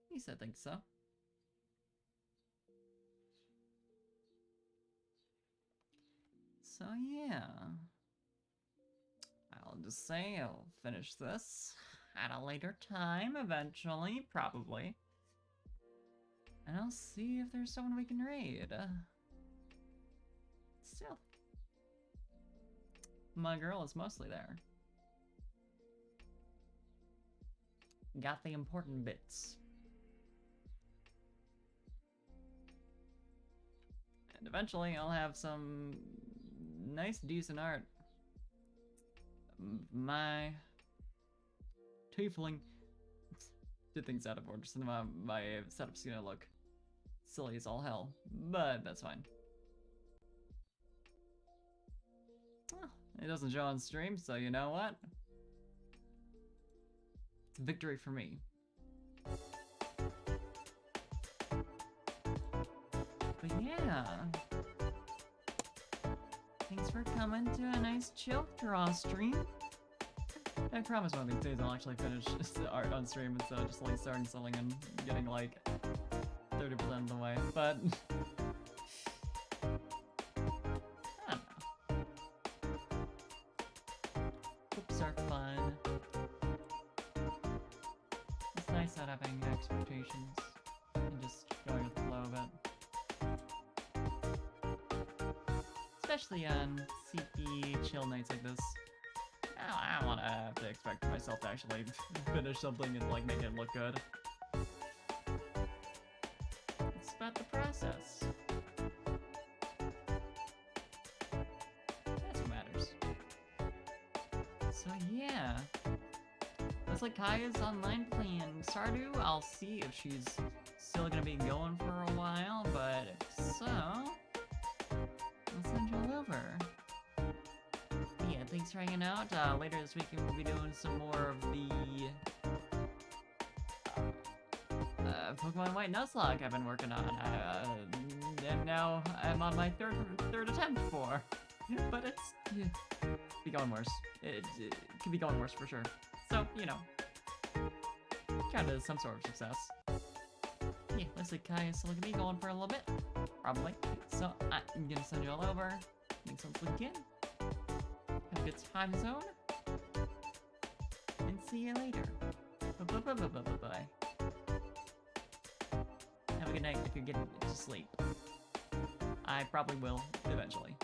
At least I think so. So yeah, I'll just say I'll finish this at a later time, eventually, probably. And I'll see if there's someone we can raid. Still, my girl is mostly there. Got the important bits. And eventually I'll have some nice, decent art. My tiefling did things out of order, so my setup's gonna look silly as all hell, but that's fine. Well, it doesn't show on stream, so you know what? It's a victory for me. But yeah. Thanks for coming to a nice chill draw stream. I promise one of these days I'll actually finish the art on stream instead of just like starting something and getting like 30% of the way, but I don't know. Hoops are fun. It's nice not having expectations and just going with the flow of it. Especially on CP chill nights like this. I don't want to have to expect myself to actually finish something and like make it look good. It's about the process. That's what matters. So yeah. Looks like Kaya's online playing Stardew. I'll see if she's still gonna be going for a while, but if so, I'll send you all over. Yeah, thanks for hanging out. Later this week we'll be doing some more of the Pokemon White Nuzlocke I've been working on. And now I'm on my third attempt for. But it's be going worse. It could be going worse for sure. So, you know, kind of some sort of success. Yeah, looks like Kaya's still gonna be going for a little bit. Probably. So I'm gonna send you all over. Thanks once again. Have a good time zone. And see you later. Bye-bye. Have a good night if you're getting to sleep. I probably will eventually.